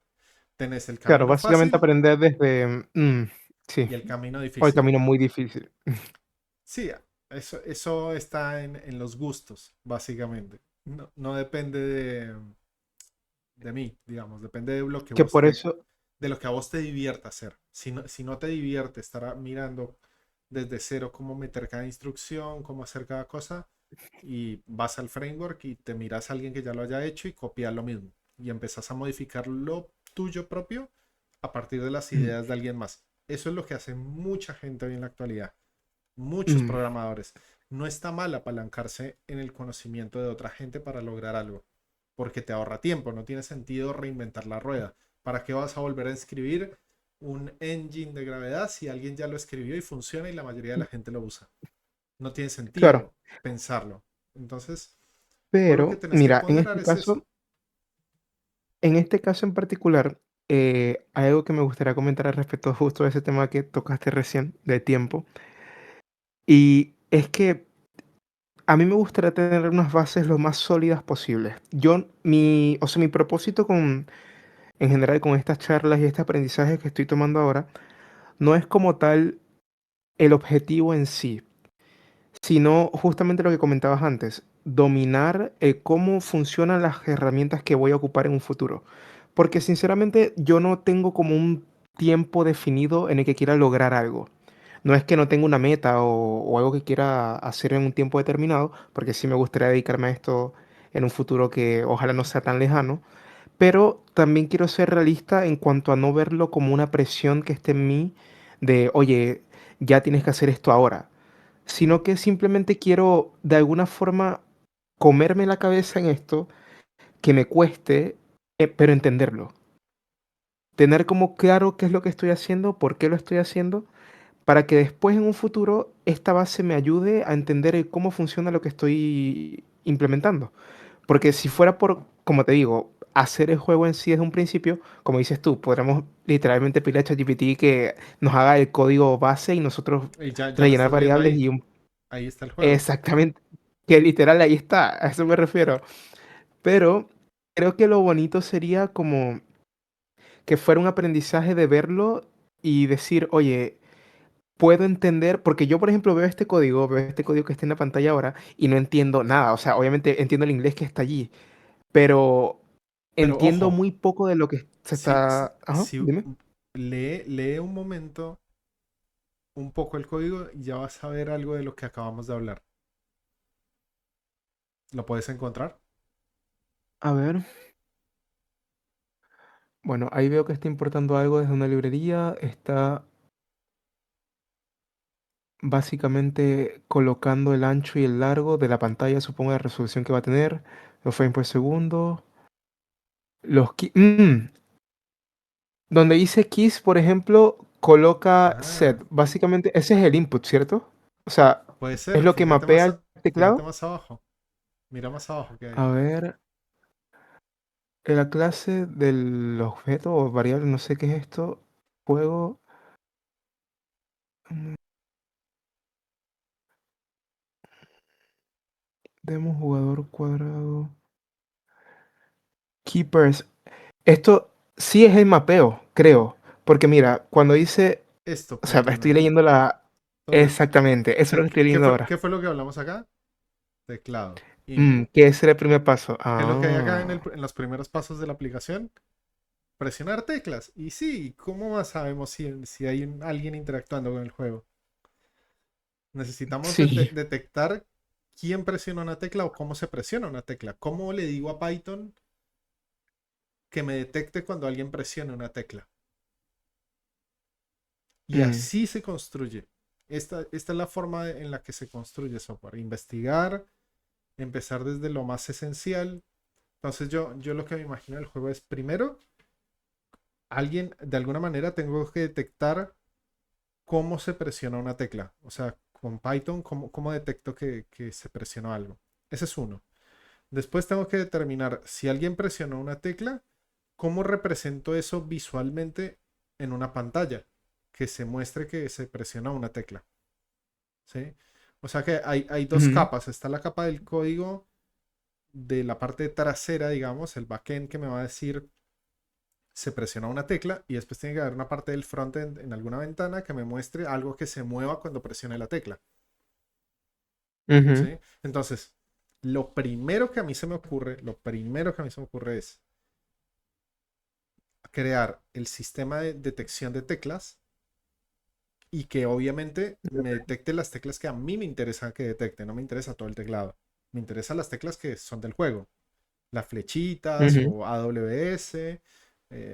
Tenés el Claro, camino básicamente fácil aprender desde... sí, y el camino o el difícil. camino muy difícil. Sí, eso está en los gustos, básicamente. No depende de mí, digamos, depende de lo que Que por eso... de lo que a vos te divierta hacer. Si no te divierte estar mirando desde cero cómo meter cada instrucción, cómo hacer cada cosa, y vas al framework y te miras a alguien que ya lo haya hecho y copias lo mismo. Y empezás a modificar lo tuyo propio a partir de las mm, ideas de alguien más. Eso es lo que hace mucha gente hoy en la actualidad. Muchos mm, programadores. No está mal apalancarse en el conocimiento de otra gente para lograr algo, porque te ahorra tiempo, no tiene sentido reinventar la rueda. ¿Para qué vas a volver a escribir un engine de gravedad si alguien ya lo escribió y funciona y la mayoría de la gente lo usa? No tiene claro, sentido pensarlo. Entonces, vos lo que pero tenés que mira, ponderar es eso. en este caso en particular, hay algo que me gustaría comentar al respecto justo de ese tema que tocaste recién, de tiempo, y es que a mí me gustaría tener unas bases lo más sólidas posibles. O sea, mi propósito en general con estas charlas y este aprendizaje que estoy tomando ahora, no es como tal el objetivo en sí, sino justamente lo que comentabas antes, dominar cómo funcionan las herramientas que voy a ocupar en un futuro. Porque sinceramente yo no tengo como un tiempo definido en el que quiera lograr algo. No es que no tenga una meta o algo que quiera hacer en un tiempo determinado, porque sí me gustaría dedicarme a esto en un futuro que ojalá no sea tan lejano, pero también quiero ser realista en cuanto a no verlo como una presión que esté en mí de, oye, ya tienes que hacer esto ahora, sino que simplemente quiero de alguna forma comerme la cabeza en esto, que me cueste, pero entenderlo. tener como claro qué es lo que estoy haciendo, por qué lo estoy haciendo, para que después en un futuro esta base me ayude a entender el cómo funciona lo que estoy implementando. Porque si fuera por, como te digo, hacer el juego en sí desde un principio, como dices tú, podríamos literalmente pedirle a ChatGPT que nos haga el código base y nosotros Y ya lo rellenar estás viendo variables ahí. y un... Ahí está el juego. Exactamente, que literal ahí está, a eso me refiero. Pero creo que lo bonito sería como que fuera un aprendizaje de verlo y decir, oye, puedo entender, porque yo, por ejemplo, veo este código que está en la pantalla ahora y no entiendo nada. O sea, obviamente entiendo el inglés que está allí, pero Pero entiendo ojo, muy poco de lo que se está... Ajá, si dime. lee un momento un poco el código y ya vas a ver algo de lo que acabamos de hablar. ¿Lo puedes encontrar? A ver. Bueno, ahí veo que está importando algo desde una librería. Está básicamente colocando el ancho y el largo de la pantalla, supongo la resolución que va a tener, los frames por segundo. Donde dice keys, por ejemplo, coloca Ah, set. Básicamente, ese es el input, ¿cierto? O sea, puede es ser. lo que mapea el Fíjate teclado. más abajo. Mira más abajo que hay. A ver, en la clase del objeto o variable, no sé qué es esto. Juego. mm, Demo jugador cuadrado. Keepers. Esto sí es el mapeo, creo. Porque mira, cuando dice. Esto, O sea, Python. estoy leyendo la. Todo esto. Exactamente, eso es lo que estoy leyendo Qué ahora. fue lo que hablamos acá? Teclado. Input. Que ese era el primer paso. ¿Qué es lo que hay acá Ah. en los primeros pasos de la aplicación? Presionar teclas. Y sí, ¿cómo más sabemos si hay alguien interactuando con el juego? Necesitamos Sí. detectar quién presiona una tecla o cómo se presiona una tecla. ¿Cómo le digo a Python que me detecte cuando alguien presione una tecla? Y Mm, así se construye. Esta es la forma en la que se construye software. Investigar, empezar desde lo más esencial. Entonces yo lo que me imagino del juego es primero, alguien, de alguna manera tengo que detectar cómo se presiona una tecla. O sea, con Python, cómo detecto que se presionó algo. Ese es uno. Después tengo que determinar si alguien presionó una tecla, cómo represento eso visualmente en una pantalla, que se muestre que se presiona una tecla. ¿Sí? O sea que hay dos ujú, capas. Está la capa del código de la parte trasera, digamos, el backend que me va a decir se presiona una tecla y después tiene que haber una parte del frontend en alguna ventana que me muestre algo que se mueva cuando presione la tecla. ujú, ¿Sí? Entonces, lo primero que a mí se me ocurre es crear el sistema de detección de teclas y que obviamente me detecte las teclas que a mí me interesa que detecte, no me interesa todo el teclado. Me interesan las teclas que son del juego, las flechitas ujú, o AWS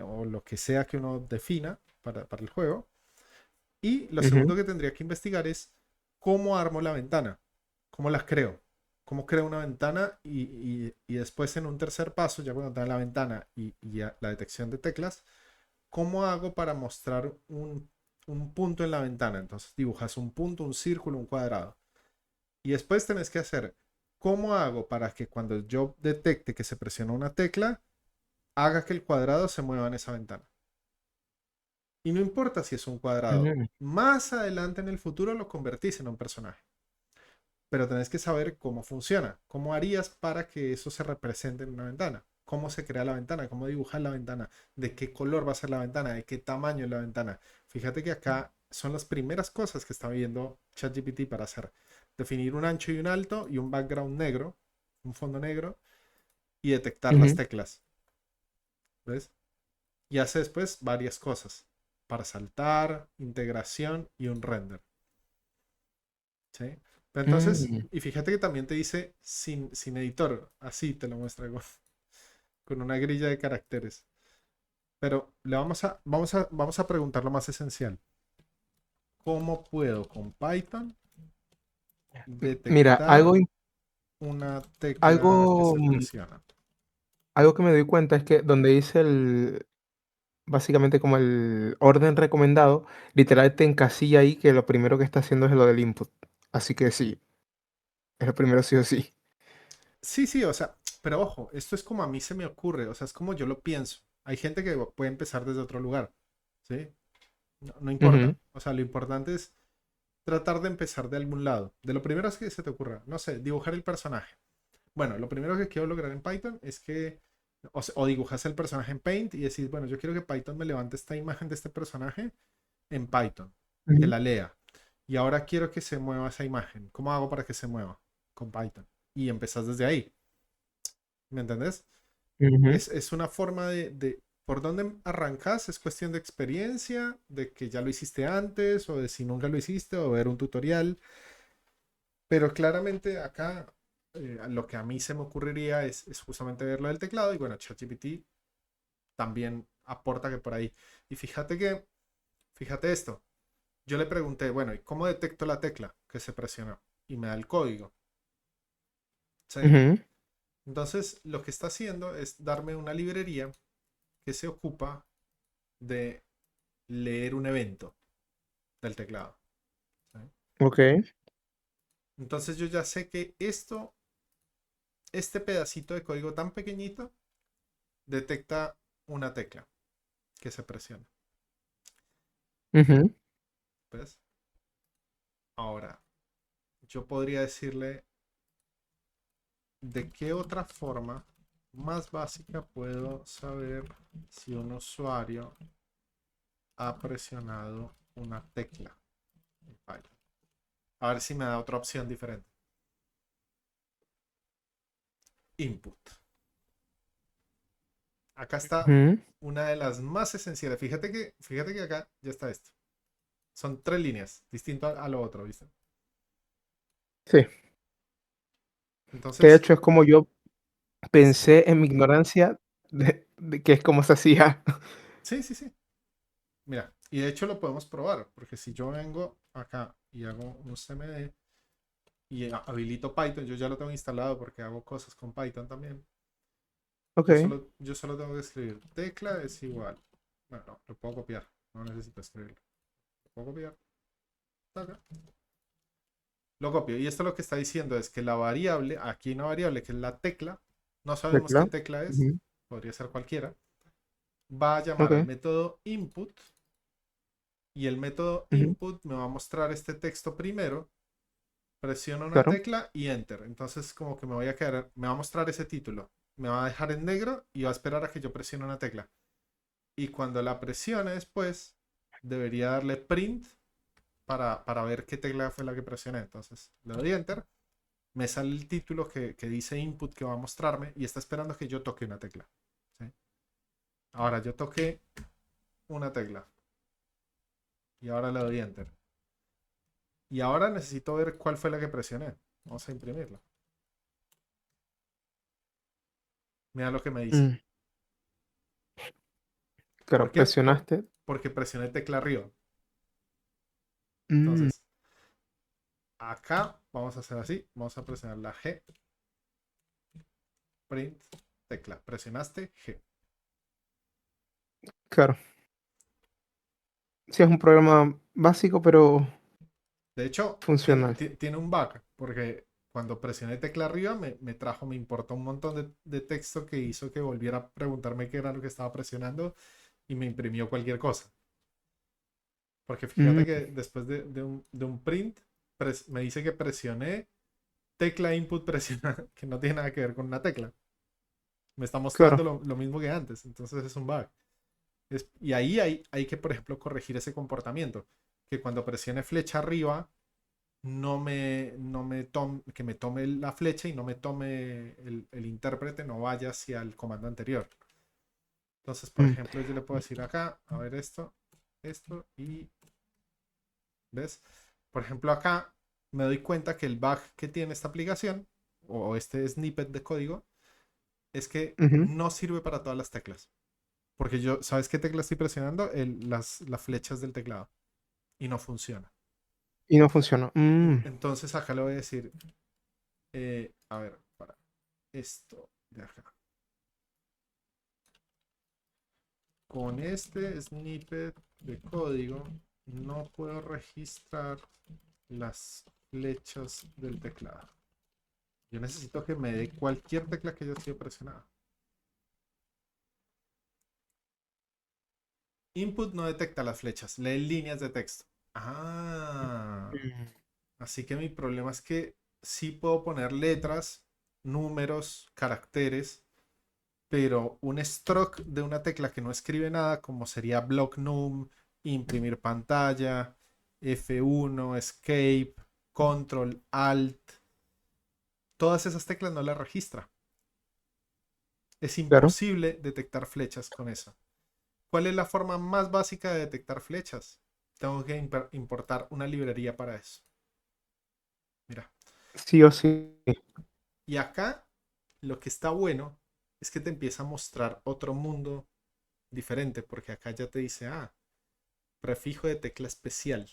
o lo que sea que uno defina para el juego. Y lo ujú, segundo que tendría que investigar es cómo armo la ventana, cómo la creo, cómo creo una ventana y después en un tercer paso, ya cuando tenga la ventana y la detección de teclas, ¿cómo hago para mostrar un punto en la ventana? Entonces dibujas un punto, un círculo, un cuadrado. Y después tenés que hacer, ¿cómo hago para que cuando yo detecte que se presionó una tecla, haga que el cuadrado se mueva en esa ventana? Y no importa si es un cuadrado, ujú, más adelante en el futuro lo convertís en un personaje. Pero tenés que saber cómo funciona, cómo harías para que eso se represente en una ventana, cómo se crea la ventana, cómo dibujar la ventana, de qué color va a ser la ventana, de qué tamaño es la ventana. Fíjate que acá son las primeras cosas que está viendo ChatGPT para hacer. Definir un ancho y un alto y un background negro, un fondo negro, y detectar las ujú, teclas. ¿Ves? Y hace después varias cosas para saltar, integración y un render. ¿Sí? Pero entonces, mm. y fíjate que también te dice sin editor, así te lo muestra con una grilla de caracteres. Pero vamos a preguntar lo más esencial. ¿Cómo puedo con Python Mira, detectar una tecla que algo, se mm, presiona? algo que me doy cuenta es que donde dice el básicamente como el orden recomendado, literal te encasilla ahí que lo primero que está haciendo es lo del input. Así que sí, es lo primero sí o sí. Sí, sí, o sea, pero ojo, esto es como a mí se me ocurre, o sea, es como yo lo pienso. Hay gente que puede empezar desde otro lugar, ¿sí? No, no Ujú, importa. O sea, lo importante es tratar de empezar de algún lado. De lo primero es que se te ocurra, no sé, dibujar el personaje. Bueno, lo primero que quiero lograr en Python es que, o dibujas el personaje en Paint y decís, bueno, yo quiero que Python me levante esta imagen de este personaje en Python, que ujú, la lea. Y ahora quiero que se mueva esa imagen. ¿Cómo hago para que se mueva? Con Python. Y empezás desde ahí. ¿Me entendés? ujú, Es una forma por dónde arrancas, es cuestión de experiencia, de que ya lo hiciste antes o de si nunca lo hiciste o ver un tutorial. Pero claramente acá lo que a mí se me ocurriría es justamente ver lo del teclado y bueno, ChatGPT también aporta que por ahí. Y fíjate esto, yo le pregunté, bueno, ¿y cómo detecto la tecla que se presionó? Y me da el código. ¿Sí? ujú. Entonces, lo que está haciendo es darme una librería que se ocupa de leer un evento del teclado. ¿Sí? Ok. Entonces, yo ya sé que este pedacito de código tan pequeñito detecta una tecla que se presiona. Ujú, ¿Ves? Ahora, yo podría decirle de qué otra forma más básica puedo saber si un usuario ha presionado una tecla en Python. A ver si me da otra opción diferente. Input. Acá está ujú. una de las más esenciales. Fíjate que acá ya está esto. Son tres líneas, distinto a lo otro, ¿viste? Sí. Que de Entonces, hecho es como yo pensé en mi ignorancia de que es como se hacía. sí, sí, sí. Mira, y de hecho lo podemos probar, porque si yo vengo acá y hago un CMD y habilito Python, yo ya lo tengo instalado porque hago cosas con Python también. Ok. Yo solo tengo que escribir tecla es igual. Bueno, no, lo puedo copiar, no necesito escribirlo. Lo puedo copiar. Taca. Lo copio. Y esto lo que está diciendo es que la variable, aquí hay una variable que es la tecla, no sabemos qué Tecla. tecla es, Ujú, podría ser cualquiera, va a llamar al ok. método input y el método Ujú, input me va a mostrar este texto primero, presiono una claro. tecla y enter. Entonces como que me voy a quedar, me va a mostrar ese título, me va a dejar en negro y va a esperar a que yo presione una tecla. Y cuando la presione después, debería darle print para ver qué tecla fue la que presioné. Entonces le doy enter, me sale el título que dice input que va a mostrarme y está esperando que yo toque una tecla. ¿Sí? Ahora yo toqué una tecla y ahora le doy enter. Y ahora necesito ver cuál fue la que presioné. Vamos a imprimirla. Mira lo que me dice. Mm, claro, ¿Por qué? presionaste. Porque presioné tecla arriba. Mm, Entonces, acá vamos a hacer así. Vamos a presionar la G. Print tecla. Presionaste G. claro. Sí, es un programa básico, pero De hecho, tiene, funcional. tiene un bug. Porque cuando presioné tecla arriba me importó un montón de texto que hizo que volviera a preguntarme qué era lo que estaba presionando y me imprimió cualquier cosa. Porque fíjate Mm, que después de un print me dice que presioné tecla input presiona, que no tiene nada que ver con una tecla. Me está mostrando claro. lo mismo que antes, entonces es un bug. Y ahí hay que, por ejemplo, corregir ese comportamiento. Que cuando presione flecha arriba, que me tome la flecha y no me tome el intérprete, no vaya hacia el comando anterior. Entonces, por Mm, ejemplo, yo le puedo decir acá, a ver esto, y ¿ves? Por ejemplo, acá me doy cuenta que el bug que tiene esta aplicación o este snippet de código es que ujú. no sirve para todas las teclas. Porque yo, ¿sabes qué tecla estoy presionando? Las flechas del teclado. Y no funciona. Y no funcionó. Mm, Entonces acá le voy a decir, a ver, para esto de acá. con este snippet de código no puedo registrar las flechas del teclado. Yo necesito que me dé cualquier tecla que haya sido presionada. Input no detecta las flechas, lee líneas de texto. Ah, Mm. así que mi problema es que sí puedo poner letras, números, caracteres, pero un stroke de una tecla que no escribe nada, como sería block num, imprimir pantalla, F1, escape, control, alt, todas esas teclas no las registra. Es Claro. imposible detectar flechas con eso. ¿Cuál es la forma más básica de detectar flechas? Tengo que importar una librería para eso. Mira. Sí o sí. Y acá lo que está bueno es que te empieza a mostrar otro mundo diferente, porque acá ya te dice, prefijo de tecla especial.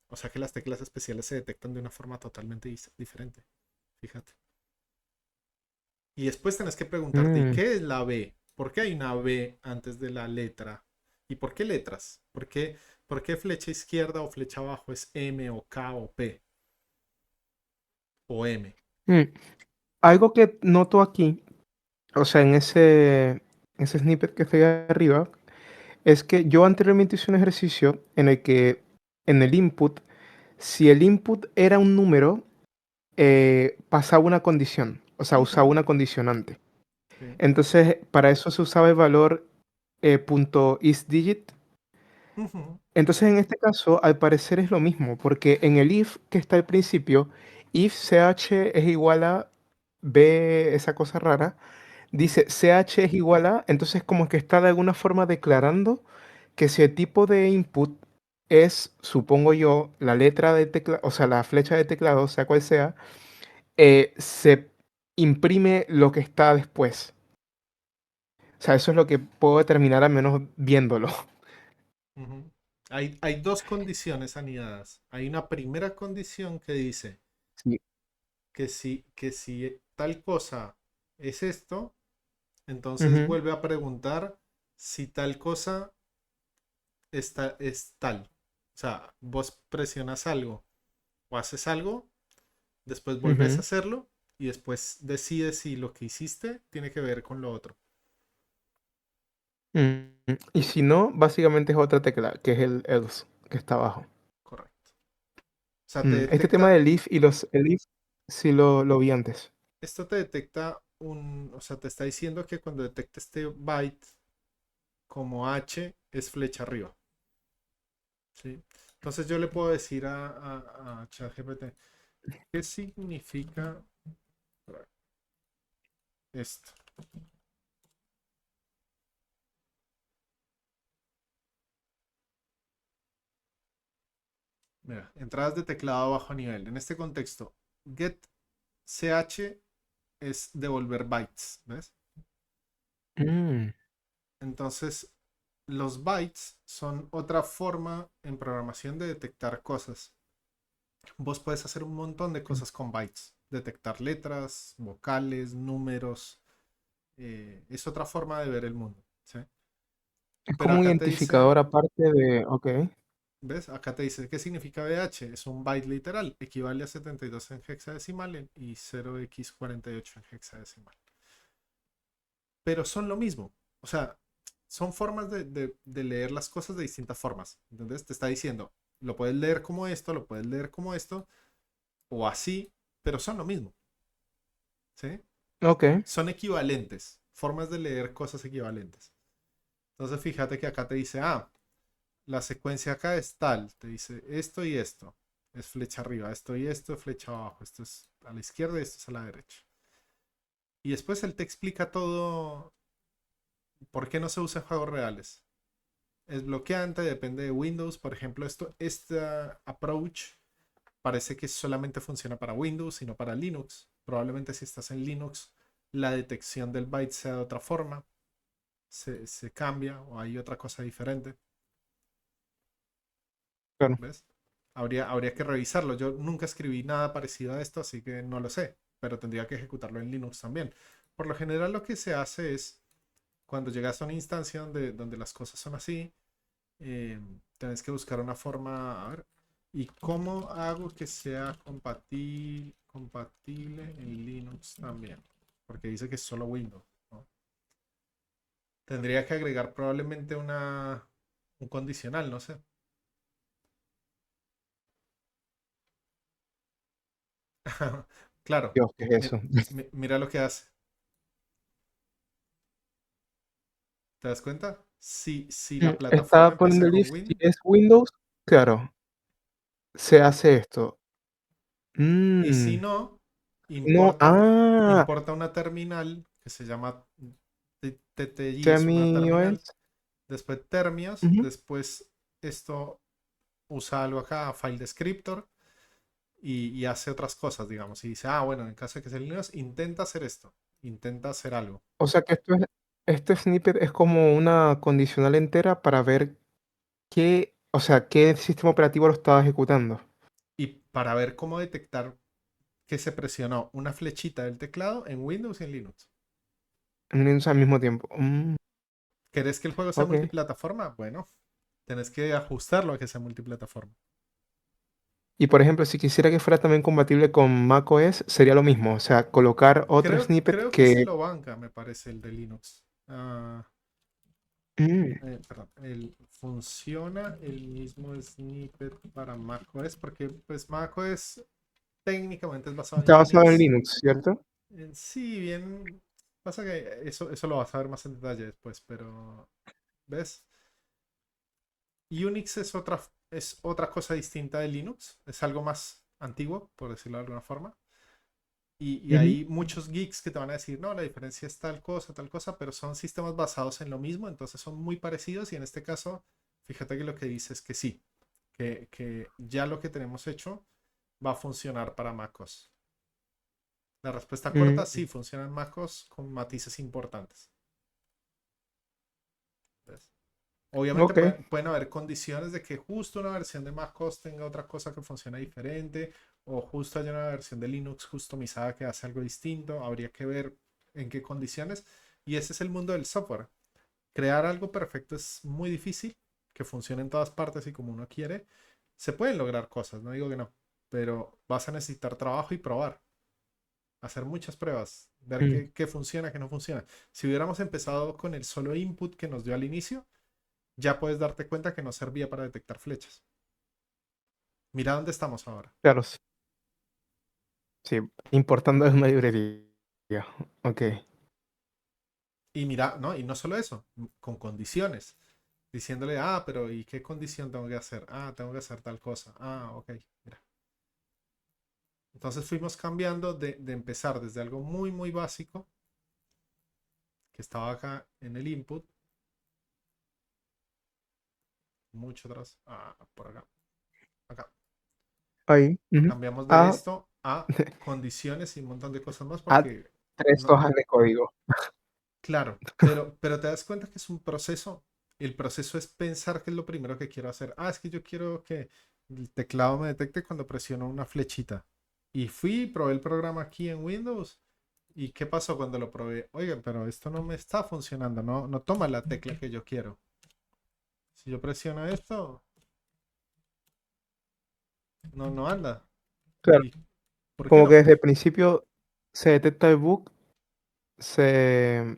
O sea que las teclas especiales se detectan de una forma totalmente diferente. Fíjate. Y después tenés que preguntarte, ¿y Mm. qué es la B? ¿Por qué hay una B antes de la letra? ¿Y por qué letras? Por qué flecha izquierda o flecha abajo es M o K o P o M? Mm. Algo que noto aquí, o sea, en ese snippet que está ahí arriba, es que yo anteriormente hice un ejercicio en el que en el input, si el input era un número, pasaba una condición, o sea, usaba Ujú, una condicionante. sí. Entonces, para eso se usaba el valor punto isDigit. Ujú, Entonces, en este caso, al parecer es lo mismo, porque en el if que está al principio, if ch es igual a b, esa cosa rara, ujú, dice ch es igual a, entonces como que está de alguna forma declarando que si el tipo de input es, supongo yo, la letra de teclado, o sea, la flecha de teclado, sea cual sea, se imprime lo que está después. O sea, eso es lo que puedo determinar al menos viéndolo. ujú. Hay dos condiciones anidadas. Hay una primera condición que dice Sí. que si tal cosa es esto, entonces Ujú, vuelve a preguntar si tal cosa es tal. O sea, vos presionas algo o haces algo, después volvés a ujú. hacerlo y después decides si lo que hiciste tiene que ver con lo otro. Y si no, básicamente es otra tecla, que es el else, que está abajo. Correcto. O sea, te Este tema detecta, del if y el if sí lo vi antes. esto te detecta o sea, te está diciendo que cuando detecte este byte como H es flecha arriba. ¿Sí? Entonces yo le puedo decir a ChatGPT, ¿qué significa esto? Mira, entradas de teclado a bajo nivel. En este contexto, get ch es devolver bytes, ¿ves? Mm, Entonces, los bytes son otra forma en programación de detectar cosas. Vos puedes hacer un montón de mm. cosas con bytes. Detectar letras, vocales, números. Es otra forma de ver el mundo, ¿sí? Es Pero como un acá te dice, identificador aparte de, ok. ¿ves? Acá te dice, ¿qué significa BH? Es un byte literal, equivale a 72 en hexadecimal y 0x48 en hexadecimal. Pero son lo mismo. O sea, son formas de leer las cosas de distintas formas. ¿Entendés? Te está diciendo, lo puedes leer como esto, lo puedes leer como esto, o así, pero son lo mismo. ¿Sí? Ok. Son equivalentes, formas de leer cosas equivalentes. Entonces fíjate que acá te dice, la secuencia acá es tal, te dice esto y esto, es flecha arriba, esto y esto, flecha abajo, esto es a la izquierda y esto es a la derecha. Y después él te explica todo, por qué no se usa en juegos reales. Es bloqueante, depende de Windows, por ejemplo, este approach parece que solamente funciona para Windows y no para Linux. Probablemente si estás en Linux, la detección del byte sea de otra forma, se cambia o hay otra cosa diferente. Claro. ¿Ves? Habría que revisarlo. Yo nunca escribí nada parecido a esto, así que no lo sé, pero tendría que ejecutarlo en Linux también. Por lo general lo que se hace es, cuando llegas a una instancia donde las cosas son así, eh, tenés que buscar una forma, a ver, ¿y cómo hago que sea compatible en Linux también? Porque dice que es solo Windows, ¿no? Tendría que agregar probablemente un condicional, no sé. Claro, Dios, ¿qué es eso? mira lo que hace. ¿Te das cuenta? Si la plataforma Estaba empieza poniendo el con if, si Win es Windows, claro, se hace esto. y si Mm, no, no, importa una terminal que se llama TTI, es una terminal, TMOS. después termios, Ujú. después esto usa algo acá, file descriptor, y hace otras cosas, digamos. Y dice, bueno, en caso de que sea Linux, intenta hacer esto, intenta hacer algo. O sea que este snippet es como una condicional entera para ver qué, o sea, qué sistema operativo lo estaba ejecutando. Y para ver cómo detectar que se presionó una flechita del teclado en Windows y en Linux. En Linux al mismo tiempo. ¿Querés que el juego sea Ok. multiplataforma? Bueno, tenés que ajustarlo a que sea multiplataforma. Y por ejemplo, si quisiera que fuera también compatible con macOS, sería lo mismo. O sea, colocar otro snippet Creo que se que... lo banca, me parece, el de Linux. Mm, Perdón, funciona el mismo snippet para macOS porque pues macOS técnicamente es basado en está basado en Unix. Linux, ¿cierto? Sí, bien. Pasa que eso lo vas a ver más en detalle después, pero ¿ves? Unix es otra cosa distinta de Linux. Es algo más antiguo, por decirlo de alguna forma. Y Ujú. hay muchos geeks que te van a decir, no, la diferencia es tal cosa, pero son sistemas basados en lo mismo, entonces son muy parecidos y en este caso, fíjate que lo que dice es que sí, que ya lo que tenemos hecho va a funcionar para MacOS. La respuesta corta, Mm, sí, funciona en MacOS con matices importantes. ¿Ves? Obviamente ok, pueden haber condiciones de que justo una versión de macOS tenga otra cosa que funcione diferente o justo haya una versión de Linux customizada que hace algo distinto. Habría que ver en qué condiciones. Y ese es el mundo del software. Crear algo perfecto es muy difícil, que funcione en todas partes y como uno quiere. Se pueden lograr cosas, no digo que no, pero vas a necesitar trabajo y probar, hacer muchas pruebas, ver mm, qué funciona, qué no funciona. Si hubiéramos empezado con el solo input que nos dio al inicio, ya puedes darte cuenta que no servía para detectar flechas. Mira dónde estamos ahora. claro, sí, sí, importando es una librería. Ok. Y mira, no, y no solo eso, con condiciones. Diciéndole, pero ¿y qué condición tengo que hacer? Tengo que hacer tal cosa. Ok, mira. Entonces fuimos cambiando de empezar desde algo muy, muy básico, que estaba acá en el input, mucho atrás, por acá, acá. Ahí. Ujú. Cambiamos de A, esto a condiciones y un montón de cosas más a porque tres no, hojas de código. claro, pero te das cuenta que es un proceso. El proceso es pensar qué es lo primero que quiero hacer. Es que yo quiero que el teclado me detecte cuando presiono una flechita. Y fui, probé el programa aquí en Windows. ¿Y qué pasó cuando lo probé? Oigan, pero esto no me está funcionando, no toma la tecla que yo quiero. Si yo presiono esto, no anda. Claro, ¿Y por qué como que no? desde el principio se detecta el bug, se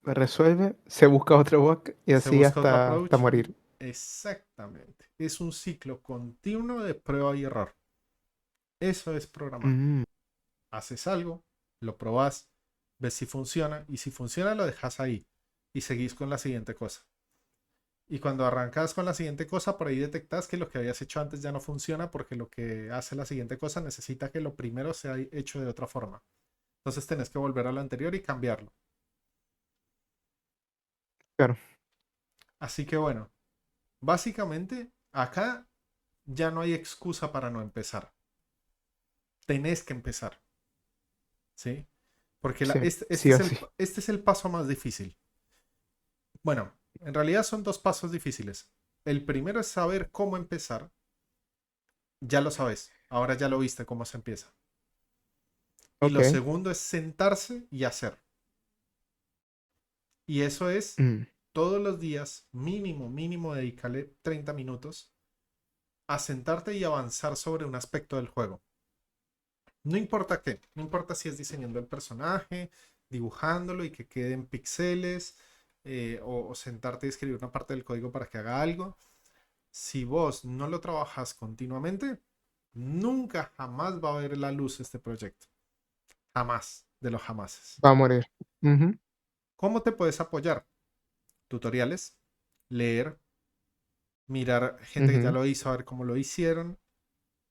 resuelve, se busca otro bug y Se así busca otro hasta approach. morir. Exactamente. Es un ciclo continuo de prueba y error. Eso es programar. Mm, Haces algo, lo probás, ves si funciona y si funciona lo dejas ahí y seguís con la siguiente cosa. Y cuando arrancas con la siguiente cosa, por ahí detectas que lo que habías hecho antes ya no funciona porque lo que hace la siguiente cosa necesita que lo primero sea hecho de otra forma. Entonces tenés que volver a lo anterior y cambiarlo. claro, Así que bueno, básicamente acá ya no hay excusa para no empezar. Tenés que empezar, ¿sí? Porque sí, sí o sí. este es el paso más difícil. Bueno, en realidad son dos pasos difíciles. El primero es saber cómo empezar. Ya lo sabes. Ahora ya lo viste cómo se empieza. Y Ok, lo segundo es sentarse y hacer. Y eso es mm, todos los días, mínimo, mínimo, dedicarle 30 minutos a sentarte y avanzar sobre un aspecto del juego. No importa qué, no importa si es diseñando el personaje, dibujándolo y que quede en píxeles, o sentarte y escribir una parte del código para que haga algo. Si vos no lo trabajas continuamente, nunca jamás va a ver la luz este proyecto. Jamás, de los jamases. va a morir. Ujú, ¿Cómo te puedes apoyar? Tutoriales, leer, mirar gente que ya ujú, lo hizo, a ver cómo lo hicieron,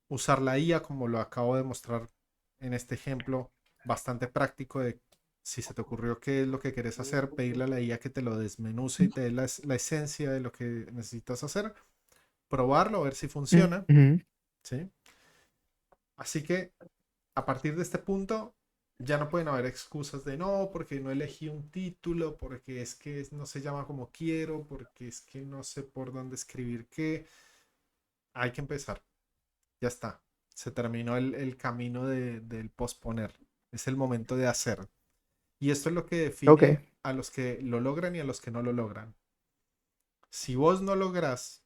usar la IA como lo acabo de mostrar en este ejemplo bastante práctico de si se te ocurrió qué es lo que querés hacer, pedirle a la IA que te lo desmenuce y te dé la esencia de lo que necesitas hacer, probarlo, a ver si funciona, ujú. ¿sí? Así que a partir de este punto ya no pueden haber excusas de no, porque no elegí un título, porque es que no se llama como quiero, porque es que no sé por dónde escribir qué. Hay que empezar. Ya está. Se terminó el camino del posponer. Es el momento de hacer. Y esto es lo que Ok, define a los que lo logran y a los que no lo logran. Si vos no logras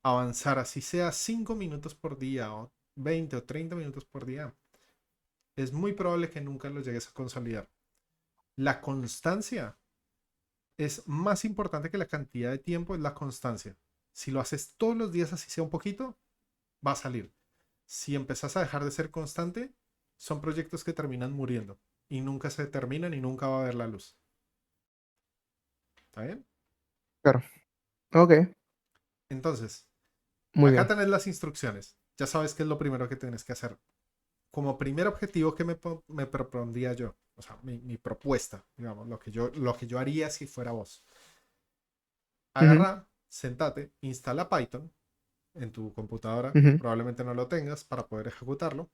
avanzar, así sea 5 minutos por día o 20 o 30 minutos por día, es muy probable que nunca lo llegues a consolidar. La constancia es más importante que la cantidad de tiempo, es la constancia. Si lo haces todos los días, así sea un poquito, va a salir. Si empezás a dejar de ser constante, son proyectos que terminan muriendo y nunca se terminan y nunca va a ver la luz. ¿Está bien? claro. Ok, Entonces, muy acá bien. tenés las instrucciones. Ya sabes qué es lo primero que tienes que hacer. Como primer objetivo que me propondría yo, o sea, mi propuesta, digamos, lo que yo haría si fuera vos. Ujú, Agarra, sentate, instala Python en tu computadora, ujú, probablemente no lo tengas para poder ejecutarlo.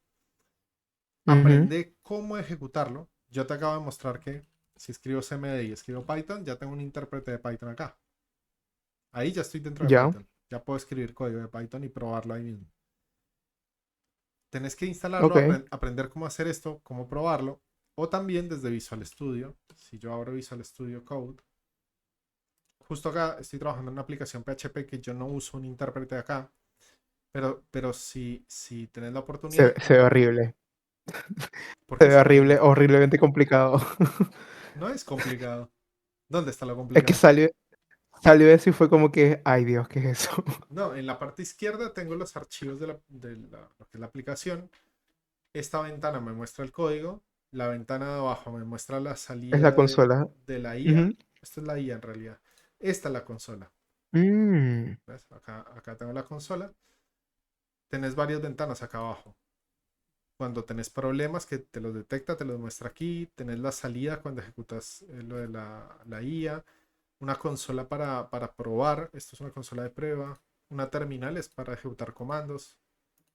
ujú. Aprende cómo ejecutarlo. Yo te acabo de mostrar que si escribo CMD y escribo Python, ya tengo un intérprete de Python acá. Ahí ya estoy dentro de Ya, Python. Ya puedo escribir código de Python y probarlo ahí mismo. Tenés que instalarlo, ok. aprender cómo hacer esto, cómo probarlo, o también desde Visual Studio. Si yo abro Visual Studio Code, justo acá estoy trabajando en una aplicación PHP que yo no uso un intérprete acá, pero si tenés la oportunidad, Se ve horrible. ¿por Se qué ve se ve horrible, horrible? horriblemente complicado. No es complicado. ¿Dónde está lo Es que complicado? salió eso y fue como que, ay Dios, ¿qué es eso? No, en la parte izquierda tengo los archivos lo que es la aplicación. Esta ventana me muestra el código. La ventana de abajo me muestra la Es la salida consola. de la IA. Ujú. Esta es la IA en realidad. Esta es la consola. Mm, ¿Ves? Acá tengo la consola. Tenés varias ventanas acá abajo. Cuando tenés problemas que te los detecta, te los muestra aquí. Tenés la salida cuando ejecutas lo de la IA. Una consola para probar. Esto es una consola de prueba. Una terminal es para ejecutar comandos,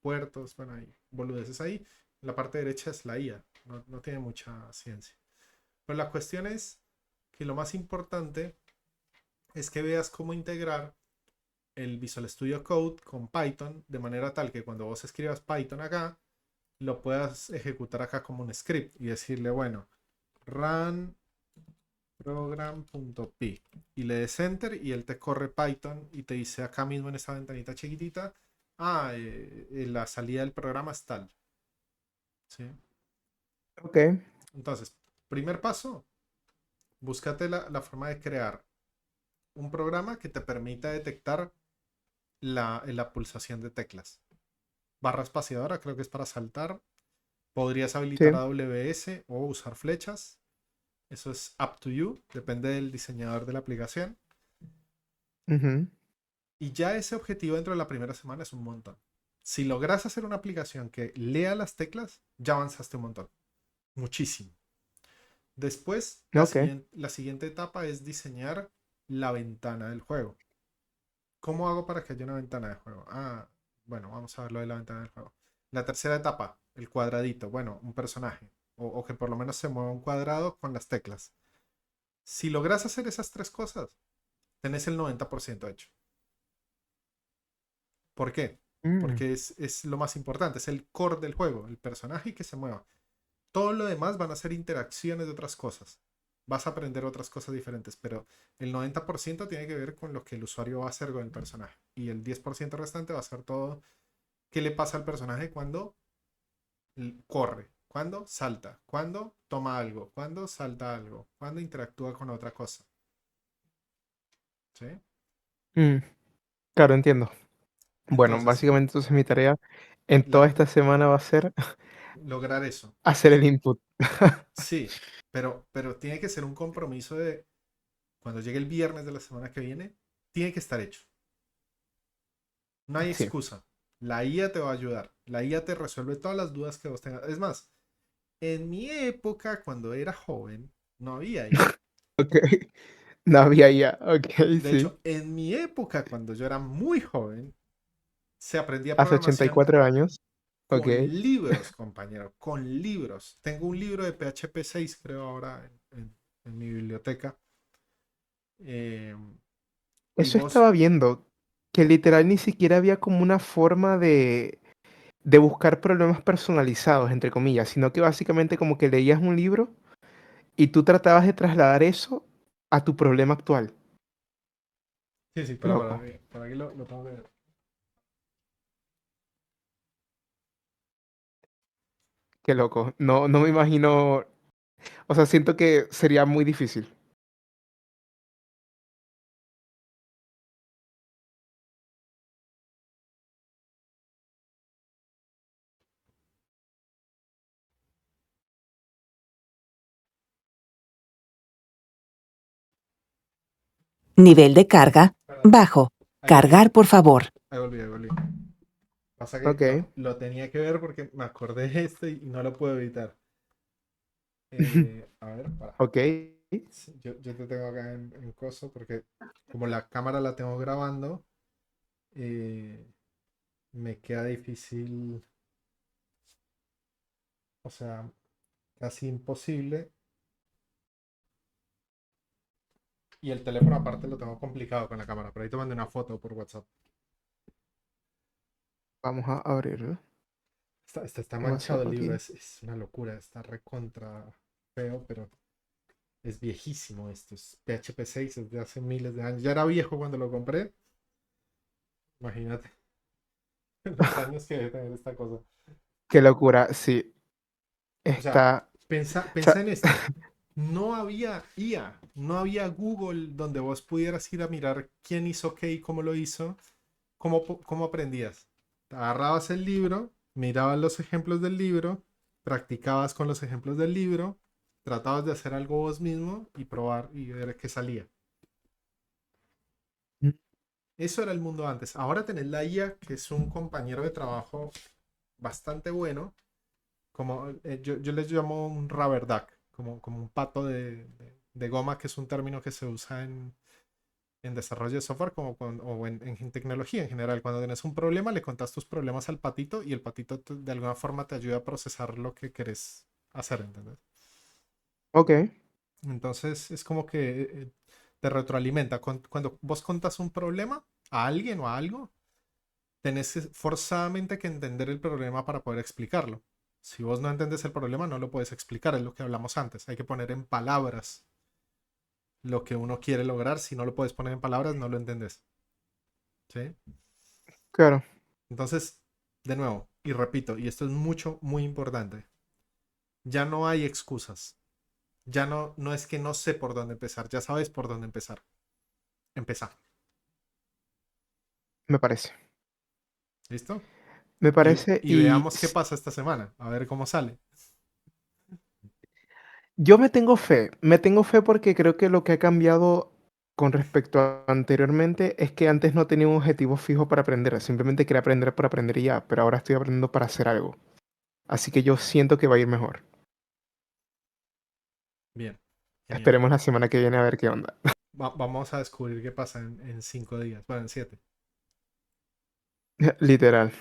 puertos, bueno, hay boludeces ahí. La parte derecha es la IA, no tiene mucha ciencia. Pero la cuestión es que lo más importante es que veas cómo integrar el Visual Studio Code con Python de manera tal que cuando vos escribas Python acá, lo puedas ejecutar acá como un script y decirle, bueno, run program.py y le des enter y él te corre Python y te dice acá mismo en esta ventanita chiquitita, la salida del programa es tal. ¿Sí? ok. Entonces, primer paso, búscate la forma de crear un programa que te permita detectar la pulsación de teclas. Barra espaciadora, creo que es para saltar. Podrías Sí. habilitar AWS o usar flechas. Eso es up to you, depende del diseñador de la aplicación. Ujú, Y ya ese objetivo dentro de la primera semana es un montón. Si logras hacer una aplicación que lea las teclas, ya avanzaste un montón. Muchísimo. Después, ok. la siguiente etapa es diseñar la ventana del juego. ¿Cómo hago para que haya una ventana de juego? Bueno, vamos a ver lo de la ventana del juego. La tercera etapa, el cuadradito. Bueno, un personaje. O que por lo menos se mueva un cuadrado con las teclas. Si logras hacer esas tres cosas, tenés el 90% hecho. ¿Por qué? Mm, Porque es lo más importante, es el core del juego, el personaje y que se mueva. Todo lo demás van a ser interacciones de otras cosas. vas a aprender otras cosas diferentes, pero el 90% tiene que ver con lo que el usuario va a hacer con el personaje. Y el 10% restante va a ser todo qué le pasa al personaje cuando corre, cuando salta, cuando toma algo, cuando salta algo, cuando interactúa con otra cosa. ¿Sí? Mm, claro, entiendo. Bueno, Entonces, básicamente entonces mi tarea en toda la, esta semana va a ser lograr eso. hacer el input. Sí, pero tiene que ser un compromiso de cuando llegue el viernes de la semana que viene, tiene que estar hecho. No hay Sí, excusa. La IA te va a ayudar. La IA te resuelve todas las dudas que vos tengas. Es más, en mi época, cuando era joven, no había IA. ok. No había ya, ok, De sí. hecho, en mi época, cuando yo era muy joven, se aprendía Hace programación 84 años, ok. con libros, compañero, con libros. Tengo un libro de PHP 6, creo, ahora en mi biblioteca. Eh, y Eso vos, estaba viendo, que literal ni siquiera había como una forma de buscar problemas personalizados, entre comillas, sino que básicamente como que leías un libro y tú tratabas de trasladar eso a tu problema actual. sí, sí, Qué pero loco, para aquí lo tengo que ver. qué loco. No, no me imagino, o sea, siento que sería muy difícil. Nivel de carga Espérate, bajo. ahí volví, Cargar, por favor. ahí volví. Pasa que Ok. lo tenía que ver porque me acordé de esto y no lo puedo evitar. A ver, para. Ok. Sí, yo te tengo acá en coso porque como la cámara la tengo grabando, eh, me queda difícil, o sea, casi imposible. Y el teléfono aparte lo tengo complicado con la cámara. Por ahí te mandé una foto por WhatsApp. Vamos a abrirlo. Está En manchado WhatsApp el libro, aquí. es una locura, está recontra feo, pero es viejísimo esto. Es PHP 6, es de hace miles de años. Ya era viejo cuando lo compré. Imagínate los años que debe tener esta cosa. Qué locura, sí. O sea, Está, o pensa sea, en esto. No había IA, no había Google donde vos pudieras ir a mirar quién hizo qué y cómo lo hizo. ¿Cómo aprendías? Te agarrabas el libro, mirabas los ejemplos del libro, practicabas con los ejemplos del libro, tratabas de hacer algo vos mismo y probar y ver qué salía. Eso era el mundo antes. Ahora tenés la IA, que es un compañero de trabajo bastante bueno, como yo les llamo un rubber duck, como un pato de goma, que es un término que se usa en desarrollo de software o en tecnología en general. Cuando tienes un problema, le contas tus problemas al patito y el patito de alguna forma te ayuda a procesar lo que querés hacer, ¿entendés? ok, Entonces es como que te retroalimenta. Cuando vos contas un problema a alguien o a algo, tenés forzadamente que entender el problema para poder explicarlo. Si vos no entendés el problema, no lo puedes explicar, es lo que hablamos antes. Hay que poner en palabras lo que uno quiere lograr. Si no lo puedes poner en palabras, no lo entendés. ¿Sí? claro. Entonces, de nuevo, y repito, y esto es mucho, muy importante, ya no hay excusas. Ya no es que no sé por dónde empezar, ya sabes por dónde empezar. Empezar. Me parece. ¿Listo? Me parece Y y veamos qué pasa esta semana, a ver cómo sale. yo me tengo fe porque creo que lo que ha cambiado con respecto a anteriormente es que antes no tenía un objetivo fijo para aprender, simplemente quería aprender por aprender y ya, pero ahora estoy aprendiendo para hacer algo. Así que yo siento que va a ir mejor. Bien, genial. Esperemos la semana que viene a ver qué onda. Vamos a descubrir qué pasa en 5 días, bueno, en 7. Literal.